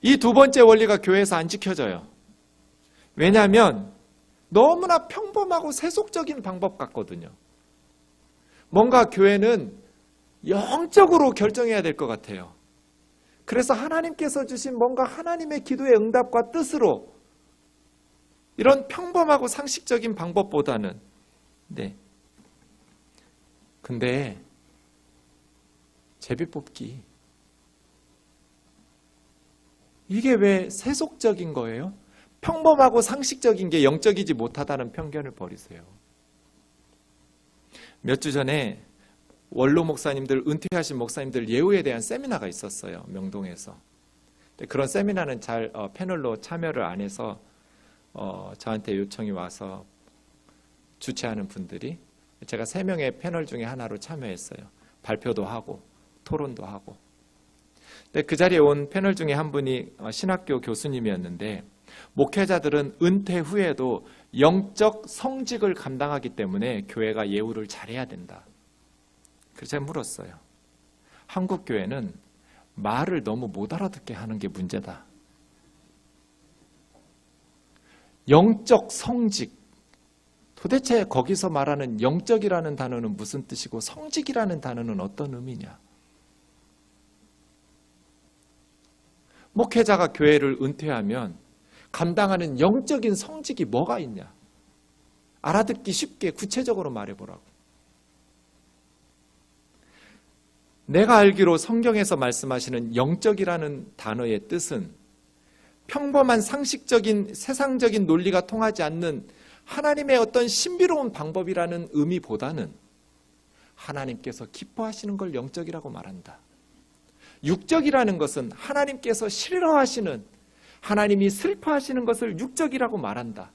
이 두 번째 원리가 교회에서 안 지켜져요. 왜냐하면 너무나 평범하고 세속적인 방법 같거든요. 뭔가 교회는 영적으로 결정해야 될 것 같아요. 그래서 하나님께서 주신 뭔가 하나님의 기도의 응답과 뜻으로 이런 평범하고 상식적인 방법보다는, 네. 근데 제비뽑기, 이게 왜 세속적인 거예요? 평범하고 상식적인 게 영적이지 못하다는 편견을 버리세요. 몇 주 전에 원로 목사님들, 은퇴하신 목사님들 예우에 대한 세미나가 있었어요. 명동에서. 그런 세미나는 잘 패널로 참여를 안 해서 저한테 요청이 와서 주최하는 분들이, 제가 3명의 패널 중에 하나로 참여했어요. 발표도 하고 토론도 하고. 근데 그 자리에 온 패널 중에 한 분이 신학교 교수님이었는데, 목회자들은 은퇴 후에도 영적 성직을 감당하기 때문에 교회가 예우를 잘해야 된다. 그래서 제가 물었어요. 한국 교회는 말을 너무 못 알아듣게 하는 게 문제다. 영적 성직, 도대체 거기서 말하는 영적이라는 단어는 무슨 뜻이고 성직이라는 단어는 어떤 의미냐? 목회자가 교회를 은퇴하면 감당하는 영적인 성직이 뭐가 있냐? 알아듣기 쉽게 구체적으로 말해보라고. 내가 알기로 성경에서 말씀하시는 영적이라는 단어의 뜻은 평범한 상식적인 세상적인 논리가 통하지 않는 하나님의 어떤 신비로운 방법이라는 의미보다는 하나님께서 기뻐하시는 걸 영적이라고 말한다. 육적이라는 것은 하나님께서 싫어하시는, 하나님이 슬퍼하시는 것을 육적이라고 말한다.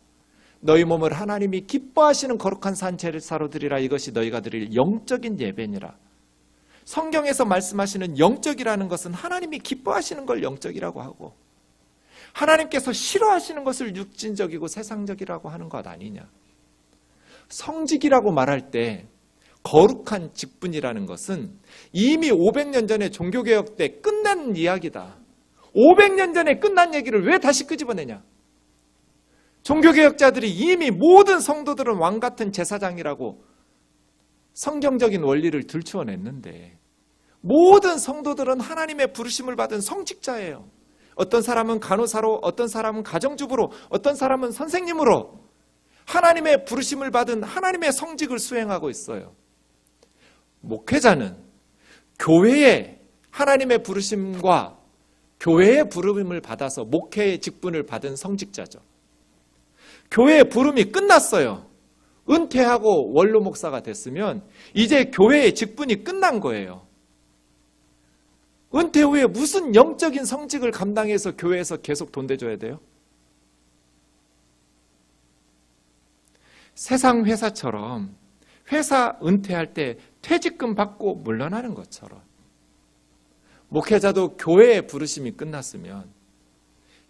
너희 몸을 하나님이 기뻐하시는 거룩한 산제사로 드리라. 이것이 너희가 드릴 영적인 예배니라. 성경에서 말씀하시는 영적이라는 것은 하나님이 기뻐하시는 걸 영적이라고 하고, 하나님께서 싫어하시는 것을 육신적이고 세상적이라고 하는 것 아니냐. 성직이라고 말할 때 거룩한 직분이라는 것은 이미 500년 전에 종교개혁 때 끝난 이야기다. 500년 전에 끝난 얘기를 왜 다시 끄집어내냐. 종교개혁자들이 이미 모든 성도들은 왕같은 제사장이라고 성경적인 원리를 들추어냈는데, 모든 성도들은 하나님의 부르심을 받은 성직자예요. 어떤 사람은 간호사로, 어떤 사람은 가정주부로, 어떤 사람은 선생님으로 하나님의 부르심을 받은 하나님의 성직을 수행하고 있어요. 목회자는 교회의 하나님의 부르심과 교회의 부름을 받아서 목회의 직분을 받은 성직자죠. 교회의 부름이 끝났어요. 은퇴하고 원로 목사가 됐으면 이제 교회의 직분이 끝난 거예요. 은퇴 후에 무슨 영적인 성직을 감당해서 교회에서 계속 돈 대줘야 돼요? 세상 회사처럼 회사 은퇴할 때 퇴직금 받고 물러나는 것처럼 목회자도 교회의 부르심이 끝났으면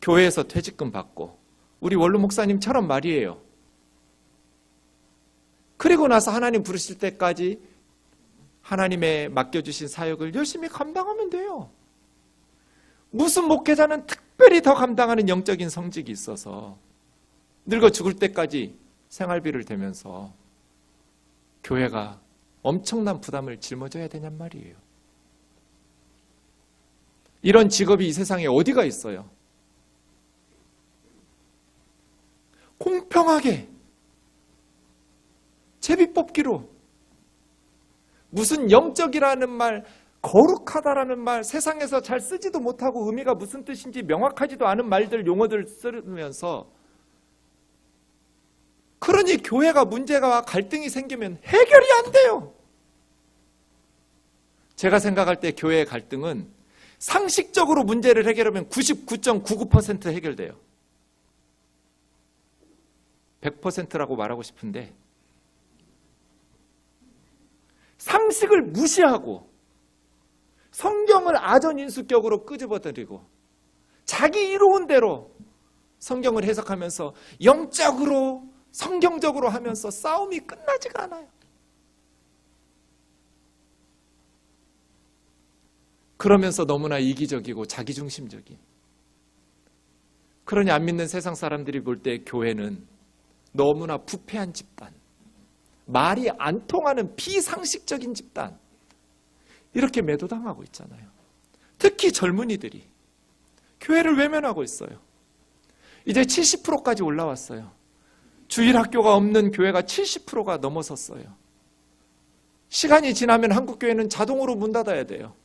교회에서 퇴직금 받고 우리 원로 목사님처럼 말이에요. 그리고 나서 하나님 부르실 때까지 하나님의 맡겨주신 사역을 열심히 감당하면 돼요. 무슨 목회자는 특별히 더 감당하는 영적인 성직이 있어서 늙어 죽을 때까지 생활비를 대면서 교회가 엄청난 부담을 짊어져야 되냔 말이에요. 이런 직업이 이 세상에 어디가 있어요? 공평하게 제비뽑기로 무슨 영적이라는 말, 거룩하다라는 말, 세상에서 잘 쓰지도 못하고 의미가 무슨 뜻인지 명확하지도 않은 말들, 용어들 쓰면서 그러니 교회가 문제가 갈등이 생기면 해결이 안 돼요. 제가 생각할 때 교회의 갈등은 상식적으로 문제를 해결하면 99.99% 해결돼요. 100%라고 말하고 싶은데 상식을 무시하고 성경을 아전인수격으로 끄집어들이고 자기 이로운 대로 성경을 해석하면서 영적으로 성경적으로 하면서 싸움이 끝나지가 않아요. 그러면서 너무나 이기적이고 자기중심적인, 그러니 안 믿는 세상 사람들이 볼 때 교회는 너무나 부패한 집단, 말이 안 통하는 비상식적인 집단, 이렇게 매도당하고 있잖아요. 특히 젊은이들이 교회를 외면하고 있어요. 이제 70%까지 올라왔어요. 주일학교가 없는 교회가 70%가 넘어섰어요. 시간이 지나면 한국교회는 자동으로 문 닫아야 돼요.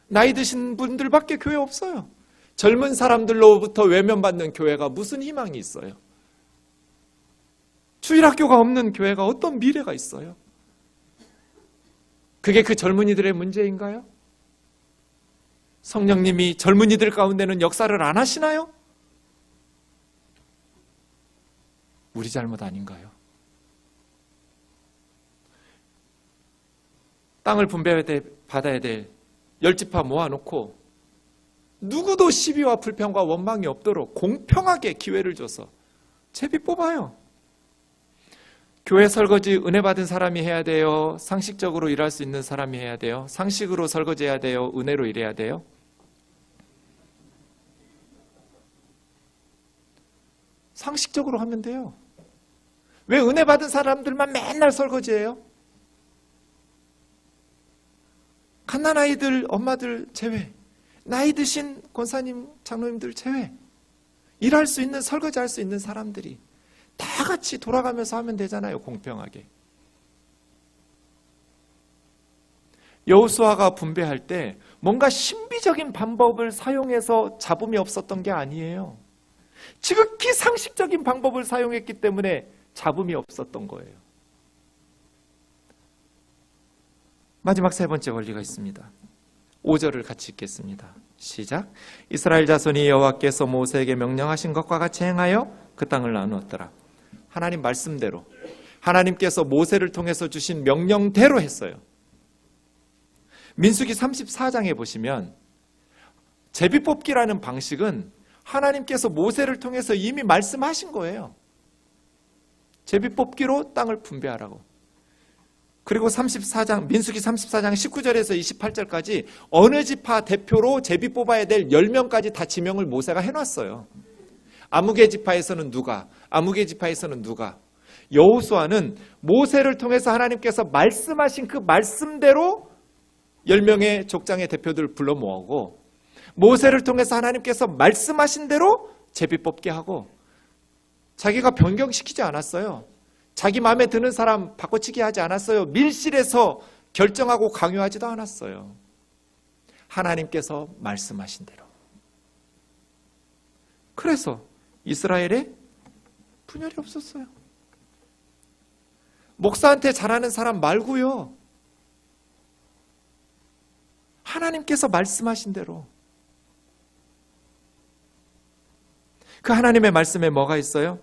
나이 드신 분들밖에 교회 없어요. 젊은 사람들로부터 외면받는 교회가 무슨 희망이 있어요? 주일학교가 없는 교회가 어떤 미래가 있어요? 그게 그 젊은이들의 문제인가요? 성령님이 젊은이들 가운데는 역사를 안 하시나요? 우리 잘못 아닌가요? 땅을 분배받아야 될 10지파 모아놓고 누구도 시비와 불평과 원망이 없도록 공평하게 기회를 줘서 제비 뽑아요. 교회 설거지 은혜 받은 사람이 해야 돼요? 상식적으로 일할 수 있는 사람이 해야 돼요? 상식으로 설거지해야 돼요? 은혜로 일해야 돼요? 상식적으로 하면 돼요. 왜 은혜 받은 사람들만 맨날 설거지해요? 갓난아이들, 엄마들 제외, 나이 드신 권사님, 장로님들 제외, 일할 수 있는, 설거지할 수 있는 사람들이 다 같이 돌아가면서 하면 되잖아요. 공평하게. 여호수아가 분배할 때 뭔가 신비적인 방법을 사용해서 잡음이 없었던 게 아니에요. 지극히 상식적인 방법을 사용했기 때문에 잡음이 없었던 거예요. 마지막 세 번째 원리가 있습니다. 5절을 같이 읽겠습니다. 시작. 이스라엘 자손이 여호와께서 모세에게 명령하신 것과 같이 행하여 그 땅을 나누었더라. 하나님 말씀대로, 하나님께서 모세를 통해서 주신 명령대로 했어요. 민수기 34장에 보시면 제비뽑기라는 방식은 하나님께서 모세를 통해서 이미 말씀하신 거예요. 제비뽑기로 땅을 분배하라고. 그리고 34장, 민수기 34장 19절에서 28절까지 어느 지파 대표로 제비 뽑아야 될 10명까지 다 지명을 모세가 해놨어요. 아무개 지파에서는 누가, 아무개 지파에서는 누가. 여호수아는 모세를 통해서 하나님께서 말씀하신 그 말씀대로 10명의 족장의 대표들을 불러 모으고, 모세를 통해서 하나님께서 말씀하신 대로 제비 뽑게 하고 자기가 변경시키지 않았어요. 자기 마음에 드는 사람 바꿔치기 하지 않았어요. 밀실에서 결정하고 강요하지도 않았어요. 하나님께서 말씀하신 대로. 그래서 이스라엘에 분열이 없었어요. 목사한테 잘하는 사람 말고요. 하나님께서 말씀하신 대로. 그 하나님의 말씀에 뭐가 있어요?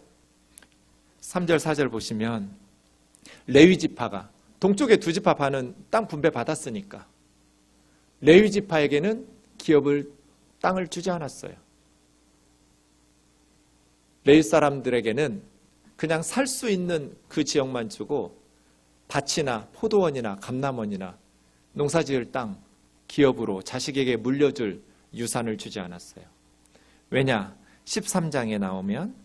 3절 4절 보시면 레위 지파가 동쪽에 두 지파 반은 땅 분배 받았으니까 레위 지파에게는 기업을 땅을 주지 않았어요. 레위 사람들에게는 그냥 살 수 있는 그 지역만 주고 밭이나 포도원이나 감남원이나 농사지을 땅 기업으로 자식에게 물려줄 유산을 주지 않았어요. 왜냐? 13장에 나오면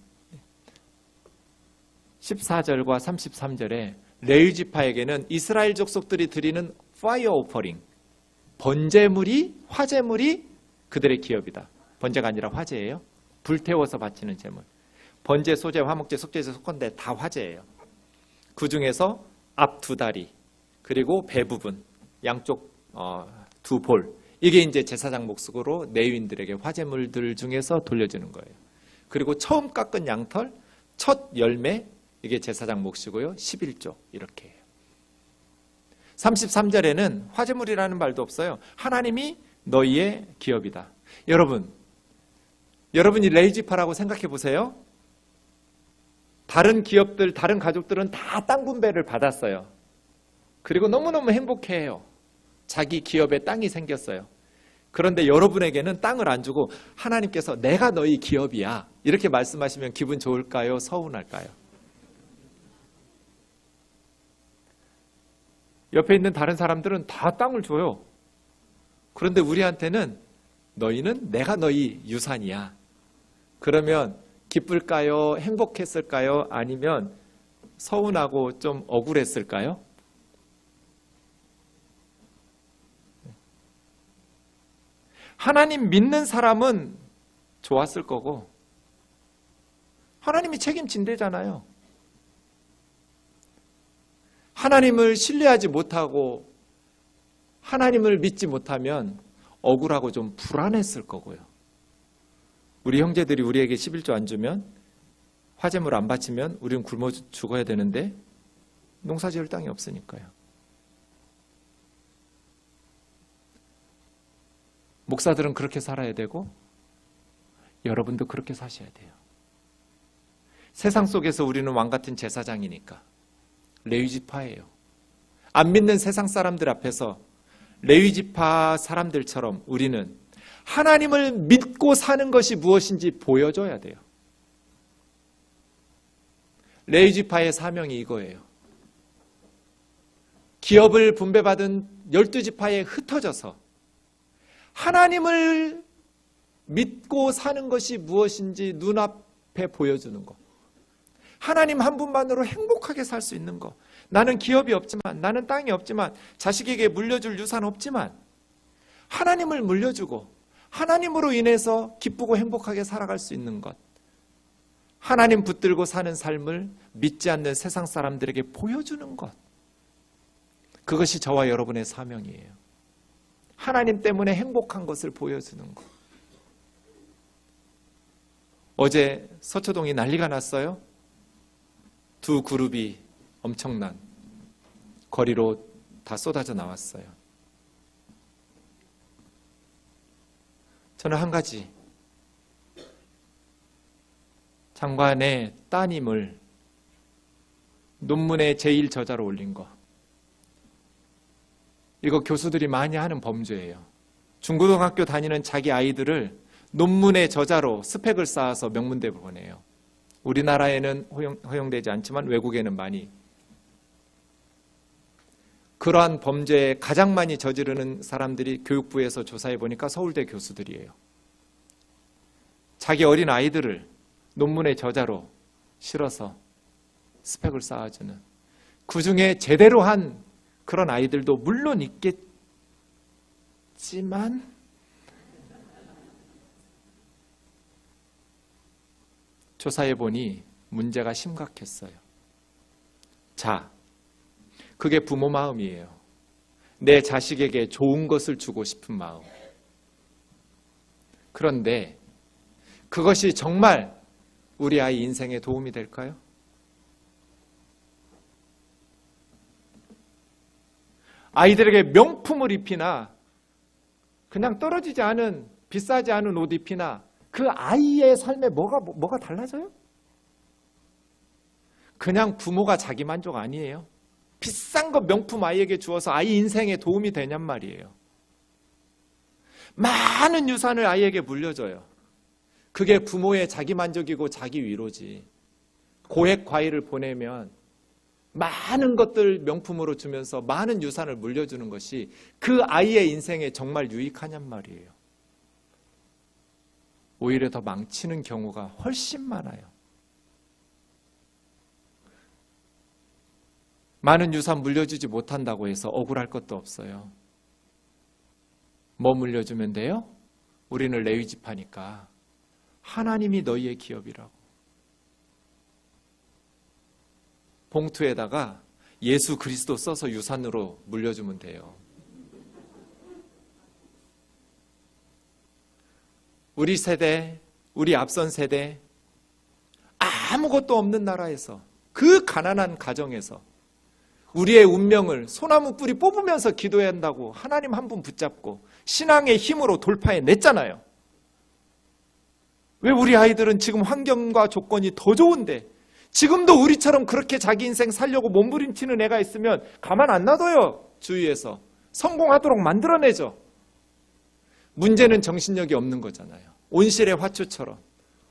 14절과 33절에 레위 지파에게는 이스라엘 족속들이 드리는 파이어 오퍼링, 번제물이 화제물이 그들의 기업이다. 번제가 아니라 화제예요. 불태워서 바치는 제물. 번제, 소제, 화목제, 속죄제, 속건제 다 화제예요. 그 중에서 앞 두 다리 그리고 배 부분 양쪽 두 볼, 이게 이제 제사장 몫으로 레위인들에게 화제물들 중에서 돌려주는 거예요. 그리고 처음 깎은 양털, 첫 열매, 이게 제사장 몫이고요. 11조 이렇게 해요. 33절에는 화제물이라는 말도 없어요. 하나님이 너희의 기업이다. 여러분이 레위 지파라고 생각해 보세요. 다른 기업들, 다른 가족들은 다 땅 분배를 받았어요. 그리고 너무너무 행복해해요. 자기 기업에 땅이 생겼어요. 그런데 여러분에게는 땅을 안 주고 하나님께서 내가 너희 기업이야 이렇게 말씀하시면 기분 좋을까요? 서운할까요? 옆에 있는 다른 사람들은 다 땅을 줘요. 그런데 우리한테는 너희는 내가 너희 유산이야. 그러면 기쁠까요? 행복했을까요? 아니면 서운하고 좀 억울했을까요? 하나님 믿는 사람은 좋았을 거고 하나님이 책임진대잖아요. 하나님을 신뢰하지 못하고 하나님을 믿지 못하면 억울하고 좀 불안했을 거고요. 우리 형제들이 우리에게 11조 안 주면 화제물 안 바치면 우리는 굶어 죽어야 되는데 농사 지을 땅이 없으니까요. 목사들은 그렇게 살아야 되고 여러분도 그렇게 사셔야 돼요. 세상 속에서 우리는 왕 같은 제사장이니까 레위 지파예요. 안 믿는 세상 사람들 앞에서 레위 지파 사람들처럼 우리는 하나님을 믿고 사는 것이 무엇인지 보여줘야 돼요. 레위 지파의 사명이 이거예요. 기업을 분배받은 12지파에 흩어져서 하나님을 믿고 사는 것이 무엇인지 눈앞에 보여주는 것. 하나님 한 분만으로 행복하게 살 수 있는 것. 나는 기업이 없지만, 나는 땅이 없지만, 자식에게 물려줄 유산 없지만 하나님을 물려주고 하나님으로 인해서 기쁘고 행복하게 살아갈 수 있는 것. 하나님 붙들고 사는 삶을 믿지 않는 세상 사람들에게 보여주는 것. 그것이 저와 여러분의 사명이에요. 하나님 때문에 행복한 것을 보여주는 것. 어제 서초동이 난리가 났어요. 두 그룹이 엄청난 거리로 다 쏟아져 나왔어요. 저는 한 가지, 장관의 따님을 논문의 제1저자로 올린 거, 이거 교수들이 많이 하는 범죄예요. 중고등학교 다니는 자기 아이들을 논문의 저자로 스펙을 쌓아서 명문대 보내요. 우리나라에는 허용되지 않지만 외국에는 많이. 그러한 범죄에 가장 많이 저지르는 사람들이 교육부에서 조사해 보니까 서울대 교수들이에요. 자기 어린 아이들을 논문의 저자로 실어서 스펙을 쌓아주는, 그 중에 제대로 한 그런 아이들도 물론 있겠지만 조사해 보니 문제가 심각했어요. 자, 그게 부모 마음이에요. 내 자식에게 좋은 것을 주고 싶은 마음. 그런데 그것이 정말 우리 아이 인생에 도움이 될까요? 아이들에게 명품을 입히나 그냥 떨어지지 않은 비싸지 않은 옷 입히나 그 아이의 삶에 뭐가 달라져요? 그냥 부모가 자기 만족 아니에요. 비싼 거 명품 아이에게 주어서 아이 인생에 도움이 되냔 말이에요. 많은 유산을 아이에게 물려줘요. 그게 부모의 자기 만족이고 자기 위로지. 고액 과일을 보내면 많은 것들 명품으로 주면서 많은 유산을 물려주는 것이 그 아이의 인생에 정말 유익하냔 말이에요. 오히려 더 망치는 경우가 훨씬 많아요. 많은 유산 물려주지 못한다고 해서 억울할 것도 없어요. 뭐 물려주면 돼요? 우리는 레위 지파니까 하나님이 너희의 기업이라고. 봉투에다가 예수 그리스도 써서 유산으로 물려주면 돼요. 우리 세대, 우리 앞선 세대, 아무것도 없는 나라에서, 그 가난한 가정에서 우리의 운명을 소나무 뿌리 뽑으면서 기도해야 한다고 하나님 한 분 붙잡고 신앙의 힘으로 돌파해 냈잖아요. 왜 우리 아이들은 지금 환경과 조건이 더 좋은데 지금도 우리처럼 그렇게 자기 인생 살려고 몸부림치는 애가 있으면 가만 안 놔둬요. 주위에서 성공하도록 만들어내죠. 문제는 정신력이 없는 거잖아요. 온실의 화초처럼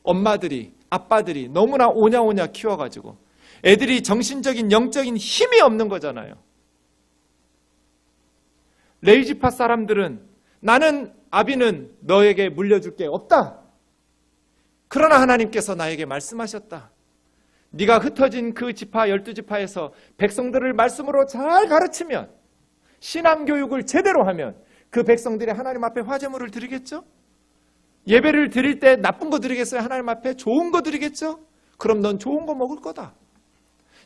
엄마들이 아빠들이 너무나 오냐오냐 키워가지고 애들이 정신적인 영적인 힘이 없는 거잖아요. 레위지파 사람들은 나는 아비는 너에게 물려줄 게 없다. 그러나 하나님께서 나에게 말씀하셨다. 네가 흩어진 그 지파 12지파에서 백성들을 말씀으로 잘 가르치면 신앙교육을 제대로 하면 그 백성들이 하나님 앞에 화제물을 드리겠죠? 예배를 드릴 때 나쁜 거 드리겠어요? 하나님 앞에 좋은 거 드리겠죠? 그럼 넌 좋은 거 먹을 거다.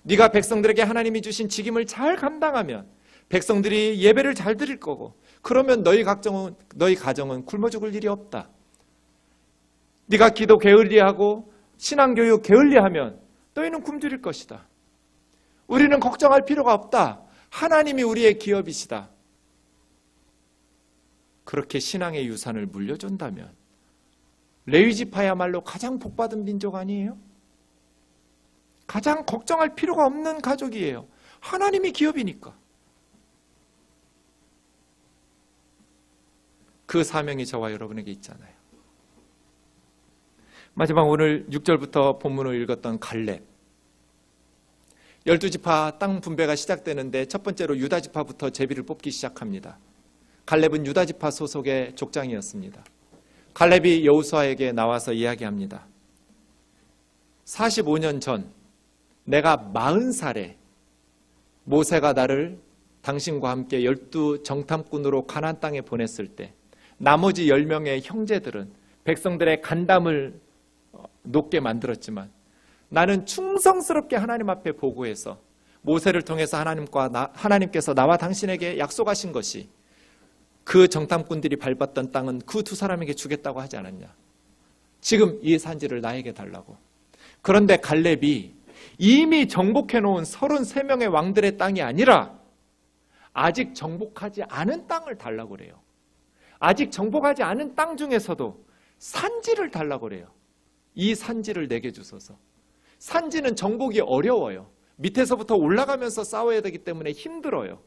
네가 백성들에게 하나님이 주신 직임을 잘 감당하면 백성들이 예배를 잘 드릴 거고 그러면 너희 가정은 굶어 죽을 일이 없다. 네가 기도 게을리하고 신앙교육 게을리하면 너희는 굶주릴 것이다. 우리는 걱정할 필요가 없다. 하나님이 우리의 기업이시다. 그렇게 신앙의 유산을 물려준다면 레위지파야말로 가장 복받은 민족 아니에요? 가장 걱정할 필요가 없는 가족이에요. 하나님이 기업이니까. 그 사명이 저와 여러분에게 있잖아요. 마지막 오늘 6절부터 본문을 읽었던 갈렙. 12지파 땅 분배가 시작되는데 첫 번째로 유다지파부터 제비를 뽑기 시작합니다. 갈렙은 유다지파 소속의 족장이었습니다. 갈렙이 여호수아에게 나와서 이야기합니다. 45년 전 내가 40살에 모세가 나를 당신과 함께 12 정탐꾼으로 가나안 땅에 보냈을 때 나머지 10명의 형제들은 백성들의 간담을 높게 만들었지만 나는 충성스럽게 하나님 앞에 보고해서 모세를 통해서 하나님께서 나와 당신에게 약속하신 것이 그 정탐꾼들이 밟았던 땅은 그 두 사람에게 주겠다고 하지 않았냐. 지금 이 산지를 나에게 달라고. 그런데 갈렙이 이미 정복해놓은 33명의 왕들의 땅이 아니라 아직 정복하지 않은 땅을 달라고 그래요. 아직 정복하지 않은 땅 중에서도 산지를 달라고 그래요. 이 산지를 내게 주소서. 산지는 정복이 어려워요. 밑에서부터 올라가면서 싸워야 되기 때문에 힘들어요.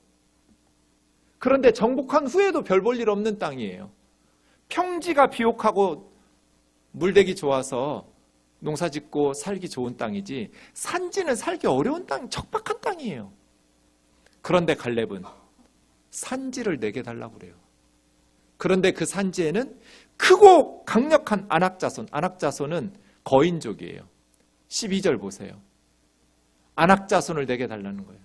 그런데 정복한 후에도 별 볼 일 없는 땅이에요. 평지가 비옥하고 물되기 좋아서 농사 짓고 살기 좋은 땅이지 산지는 살기 어려운 땅, 척박한 땅이에요. 그런데 갈렙은 산지를 내게 달라고 그래요. 그런데 그 산지에는 크고 강력한 아낙자손, 아낙자손은 거인족이에요. 12절 보세요. 아낙자손을 내게 달라는 거예요.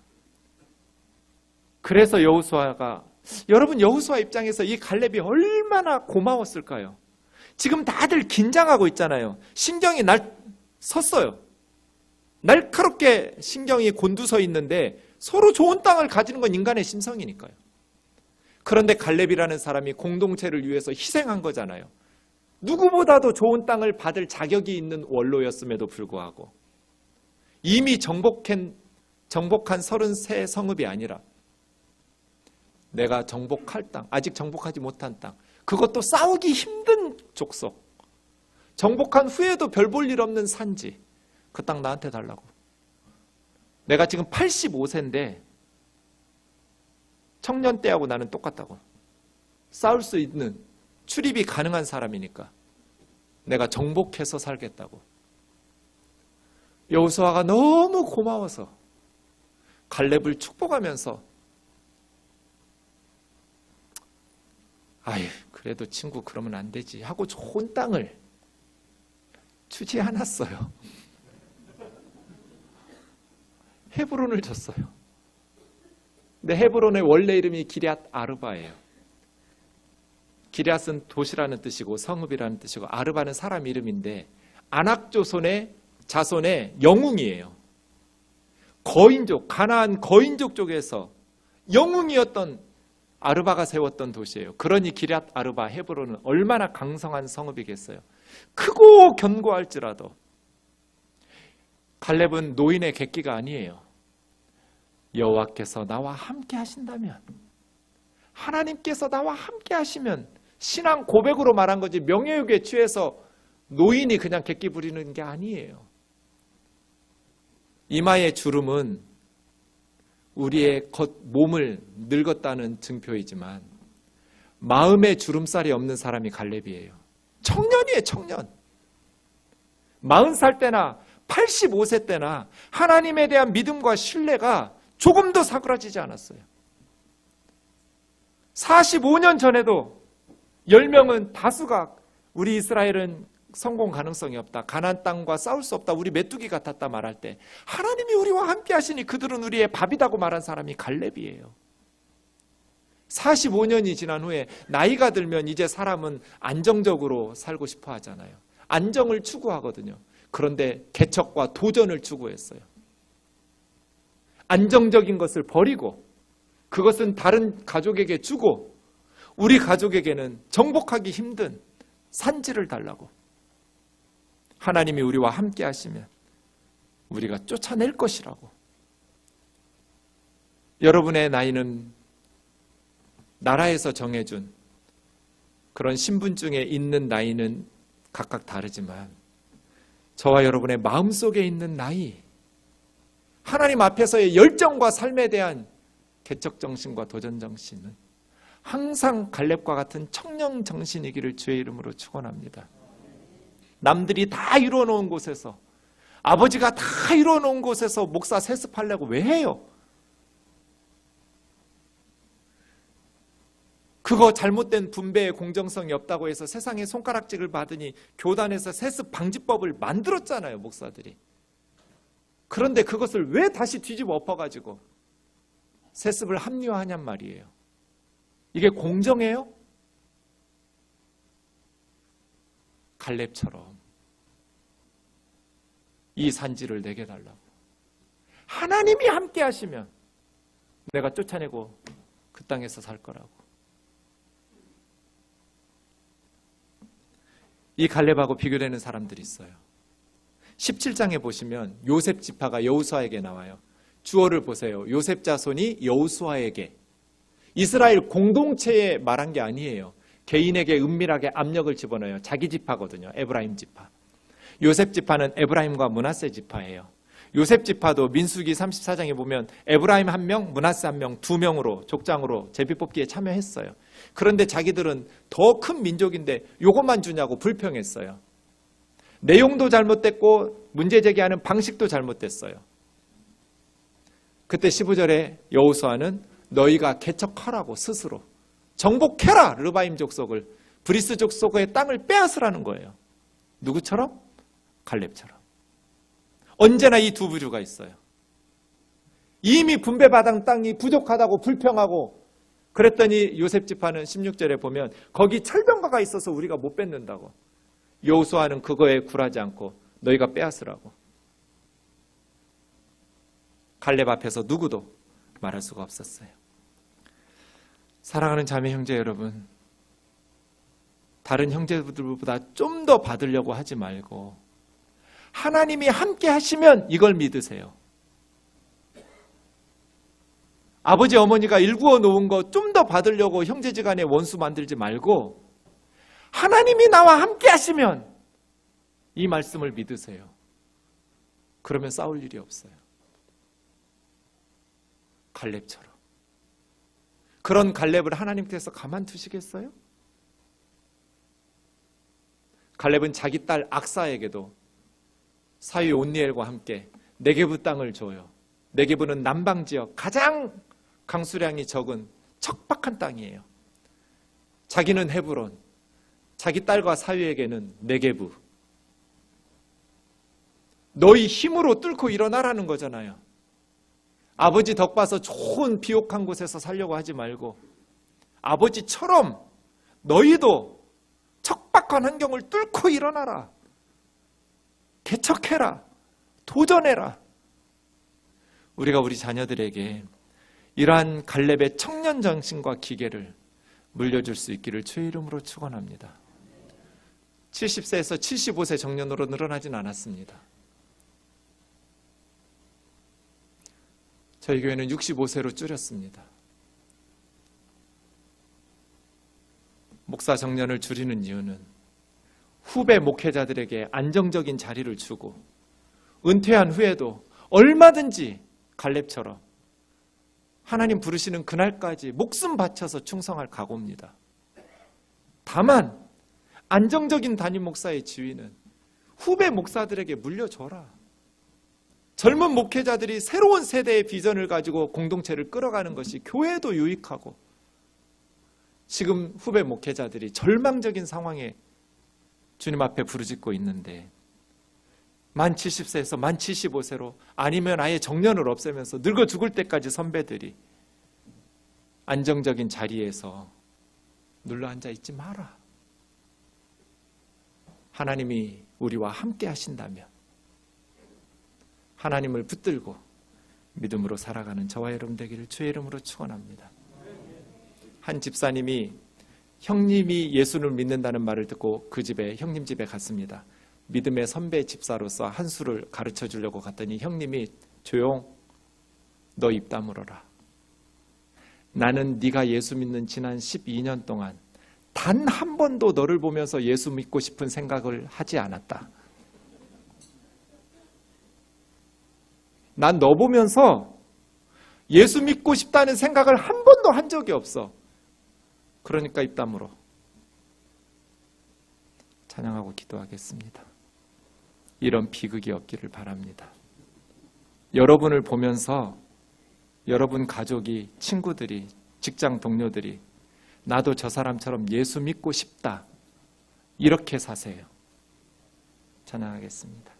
그래서 여호수아가, 여러분 여호수아 입장에서 이 갈렙이 얼마나 고마웠을까요? 지금 다들 긴장하고 있잖아요. 신경이 섰어요. 날카롭게 신경이 곤두서 있는데 서로 좋은 땅을 가지는 건 인간의 심성이니까요. 그런데 갈렙이라는 사람이 공동체를 위해서 희생한 거잖아요. 누구보다도 좋은 땅을 받을 자격이 있는 원로였음에도 불구하고 이미 정복한 33 성읍이 아니라 내가 정복할 땅, 아직 정복하지 못한 땅, 그것도 싸우기 힘든 족속, 정복한 후에도 별 볼 일 없는 산지, 그 땅 나한테 달라고. 내가 지금 85세인데 청년 때하고 나는 똑같다고. 싸울 수 있는, 출입이 가능한 사람이니까 내가 정복해서 살겠다고. 여호수아가 너무 고마워서 갈렙을 축복하면서 아유, 그래도 친구 그러면 안 되지 하고 좋은 땅을 주지 않았어요. 헤브론을 줬어요. 근데 헤브론의 원래 이름이 기럇 아르바예요. 기럇은 도시라는 뜻이고 성읍이라는 뜻이고 아르바는 사람 이름인데 아낙조선의 자손의 영웅이에요. 거인족, 가나안 거인족 쪽에서 영웅이었던 아르바가 세웠던 도시예요. 그러니 기럇 아르바 헤브론은 얼마나 강성한 성읍이겠어요. 크고 견고할지라도 갈렙은 노인의 객기가 아니에요. 여호와께서 나와 함께 하신다면, 하나님께서 나와 함께 하시면, 신앙 고백으로 말한 거지 명예욕에 취해서 노인이 그냥 객기 부리는 게 아니에요. 이마의 주름은 우리의 몸을 늙었다는 증표이지만 마음의 주름살이 없는 사람이 갈렙이에요. 청년이에요, 청년. 40살 때나 85세 때나 하나님에 대한 믿음과 신뢰가 조금도 사그라지지 않았어요. 45년 전에도 10명은 다수가 우리 이스라엘은 성공 가능성이 없다, 가나안 땅과 싸울 수 없다, 우리 메뚜기 같았다 말할 때 하나님이 우리와 함께 하시니 그들은 우리의 밥이다고 말한 사람이 갈렙이에요. 45년이 지난 후에 나이가 들면 이제 사람은 안정적으로 살고 싶어 하잖아요. 안정을 추구하거든요. 그런데 개척과 도전을 추구했어요. 안정적인 것을 버리고 그것은 다른 가족에게 주고 우리 가족에게는 정복하기 힘든 산지를 달라고. 하나님이 우리와 함께 하시면 우리가 쫓아낼 것이라고. 여러분의 나이는 나라에서 정해준 그런 신분증에 있는 나이는 각각 다르지만 저와 여러분의 마음속에 있는 나이, 하나님 앞에서의 열정과 삶에 대한 개척정신과 도전정신은 항상 갈렙과 같은 청년정신이기를 주의 이름으로 축원합니다. 남들이 다 이루어놓은 곳에서, 아버지가 다 이루어놓은 곳에서 목사 세습하려고 왜 해요? 그거 잘못된 분배의 공정성이 없다고 해서 세상에 손가락질을 받으니 교단에서 세습 방지법을 만들었잖아요, 목사들이. 그런데 그것을 왜 다시 뒤집어 엎어가지고 세습을 합리화하냔 말이에요. 이게 공정해요? 갈렙처럼 이 산지를 내게 달라고. 하나님이 함께 하시면 내가 쫓아내고 그 땅에서 살 거라고. 이 갈렙하고 비교되는 사람들이 있어요. 17장에 보시면 요셉 지파가 여호수아에게 나와요. 주어를 보세요. 요셉 자손이 여호수아에게. 이스라엘 공동체에 말한 게 아니에요. 개인에게 은밀하게 압력을 집어넣어요. 자기 지파거든요. 에브라임 지파. 요셉 지파는 에브라임과 므낫세 지파예요. 요셉 지파도 민수기 34장에 보면 에브라임 1명, 므낫세 1명, 2명으로 족장으로 제비뽑기에 참여했어요. 그런데 자기들은 더 큰 민족인데 요것만 주냐고 불평했어요. 내용도 잘못됐고 문제 제기하는 방식도 잘못됐어요. 그때 15절에 여호수아는 너희가 개척하라고 스스로 정복해라, 르바임 족속을, 브리스 족속의 땅을 빼앗으라는 거예요. 누구처럼? 갈렙처럼. 언제나 이 두 부류가 있어요. 이미 분배받은 땅이 부족하다고 불평하고, 그랬더니 요셉 지파는 16절에 보면 거기 철병가가 있어서 우리가 못 뺏는다고. 여호수아는 그거에 굴하지 않고 너희가 빼앗으라고. 갈렙 앞에서 누구도 말할 수가 없었어요. 사랑하는 자매 형제 여러분, 다른 형제들보다 좀 더 받으려고 하지 말고 하나님이 함께 하시면 이걸 믿으세요. 아버지 어머니가 일구어 놓은 거 좀 더 받으려고 형제지간에 원수 만들지 말고 하나님이 나와 함께 하시면 이 말씀을 믿으세요. 그러면 싸울 일이 없어요. 갈렙처럼. 그런 갈렙을 하나님께서 가만두시겠어요? 갈렙은 자기 딸 악사에게도 사위 온니엘과 함께 네게부 땅을 줘요. 네게부는 남방지역 가장 강수량이 적은 척박한 땅이에요. 자기는 헤브론, 자기 딸과 사위에게는 네게부. 너희 힘으로 뚫고 일어나라는 거잖아요. 아버지 덕 봐서 좋은 비옥한 곳에서 살려고 하지 말고 아버지처럼 너희도 척박한 환경을 뚫고 일어나라. 개척해라. 도전해라. 우리가 우리 자녀들에게 이러한 갈렙의 청년 정신과 기계를 물려줄 수 있기를 주의 이름으로 축원합니다. 70세에서 75세 정년으로 늘어나진 않았습니다. 저희 교회는 65세로 줄였습니다. 목사 정년을 줄이는 이유는 후배 목회자들에게 안정적인 자리를 주고 은퇴한 후에도 얼마든지 갈렙처럼 하나님 부르시는 그날까지 목숨 바쳐서 충성할 각오입니다. 다만 안정적인 담임 목사의 지위는 후배 목사들에게 물려줘라. 젊은 목회자들이 새로운 세대의 비전을 가지고 공동체를 끌어가는 것이 교회에도 유익하고, 지금 후배 목회자들이 절망적인 상황에 주님 앞에 부르짖고 있는데 만 70세에서 만 75세로 아니면 아예 정년을 없애면서 늙어 죽을 때까지 선배들이 안정적인 자리에서 눌러앉아 있지 마라. 하나님이 우리와 함께 하신다면 하나님을 붙들고 믿음으로 살아가는 저와 여러분 되기를 주의 이름으로 축원합니다. 한 집사님이 형님이 예수를 믿는다는 말을 듣고 그 집에 형님 집에 갔습니다. 믿음의 선배 집사로서 한 수를 가르쳐 주려고 갔더니 형님이 조용, 너 입 다물어라. 나는 네가 예수 믿는 지난 12년 동안 단 한 번도 너를 보면서 예수 믿고 싶은 생각을 하지 않았다. 난 너 보면서 예수 믿고 싶다는 생각을 한 번도 한 적이 없어. 그러니까 입 다물어. 찬양하고 기도하겠습니다. 이런 비극이 없기를 바랍니다. 여러분을 보면서 여러분 가족이, 친구들이, 직장 동료들이 나도 저 사람처럼 예수 믿고 싶다. 이렇게 사세요. 찬양하겠습니다.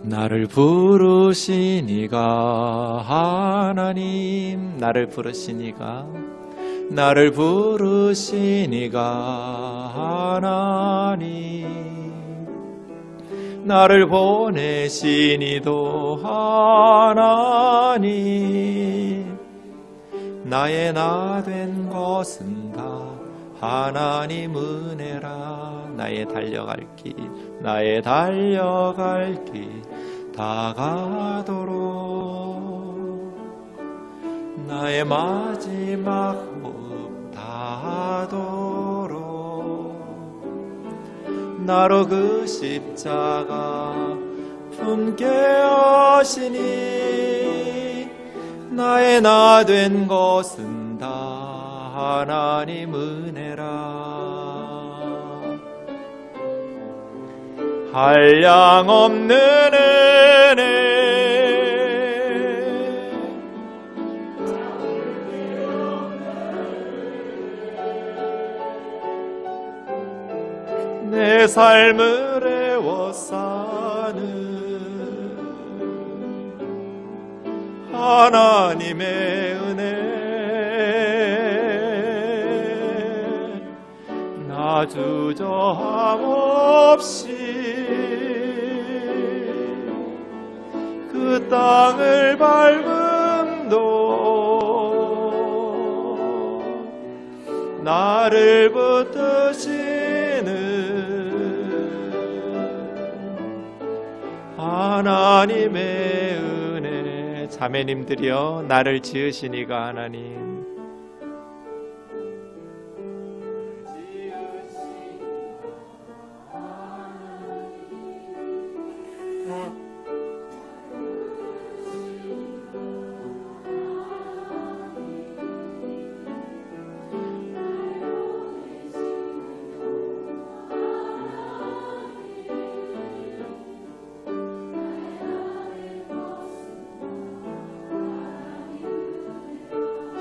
나를 부르시니가 하나님, 나를 부르시니가, 나를 부르시니가 하나님, 나를 보내시니도 하나님, 나의 나 된 것은 다 하나님 은혜라. 나의 달려갈 길, 나의 달려갈 길 다가도록, 나의 마지막 호흡 다하도록, 나로 그 십자가 품게 하시니, 나의 나 된 것은 다 하나님 은혜라. 한량없는 은혜, 내 삶을 애워 사는 하나님의 은혜 나 주저함 없이 그 땅을 밟음도 나를 붙드시는 하나님의 은혜. 자매님들이여, 나를 지으신 이가 하나님,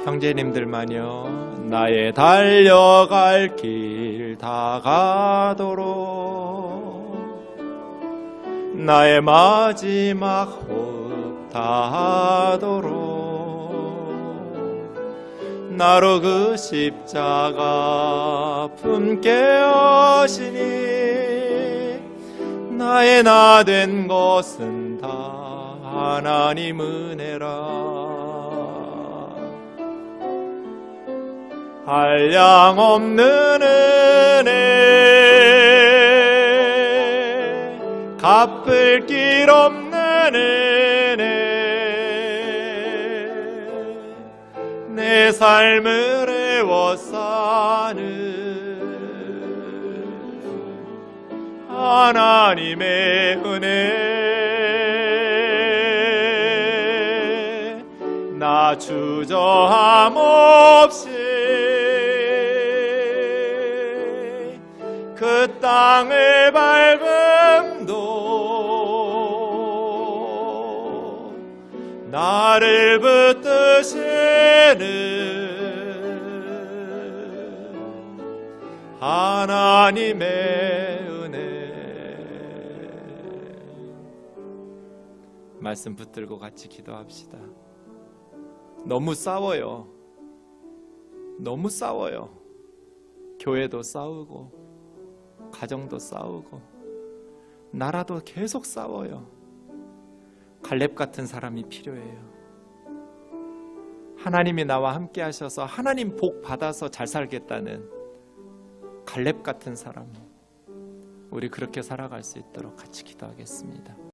형제님들만요, 나의 달려갈 길 다가도록 나의 마지막 호흡 다하도록 나로 그 십자가 품게 하시니 나의 나 된 것은 다 하나님 은혜라. 한량 없는 은혜, 갚을 길 없는 은혜, 내 삶을 애워싸는 하나님의 은혜, 나 주저함 없이 그 땅을 밟음도 나를 붙드시는 하나님의 은혜. 말씀 붙들고 같이 기도합시다. 너무 싸워요. 너무 싸워요. 교회도 싸우고 가정도 싸우고 나라도 계속 싸워요. 갈렙 같은 사람이 필요해요. 하나님이 나와 함께 하셔서 하나님 복 받아서 잘 살겠다는 갈렙 같은 사람, 우리 그렇게 살아갈 수 있도록 같이 기도하겠습니다.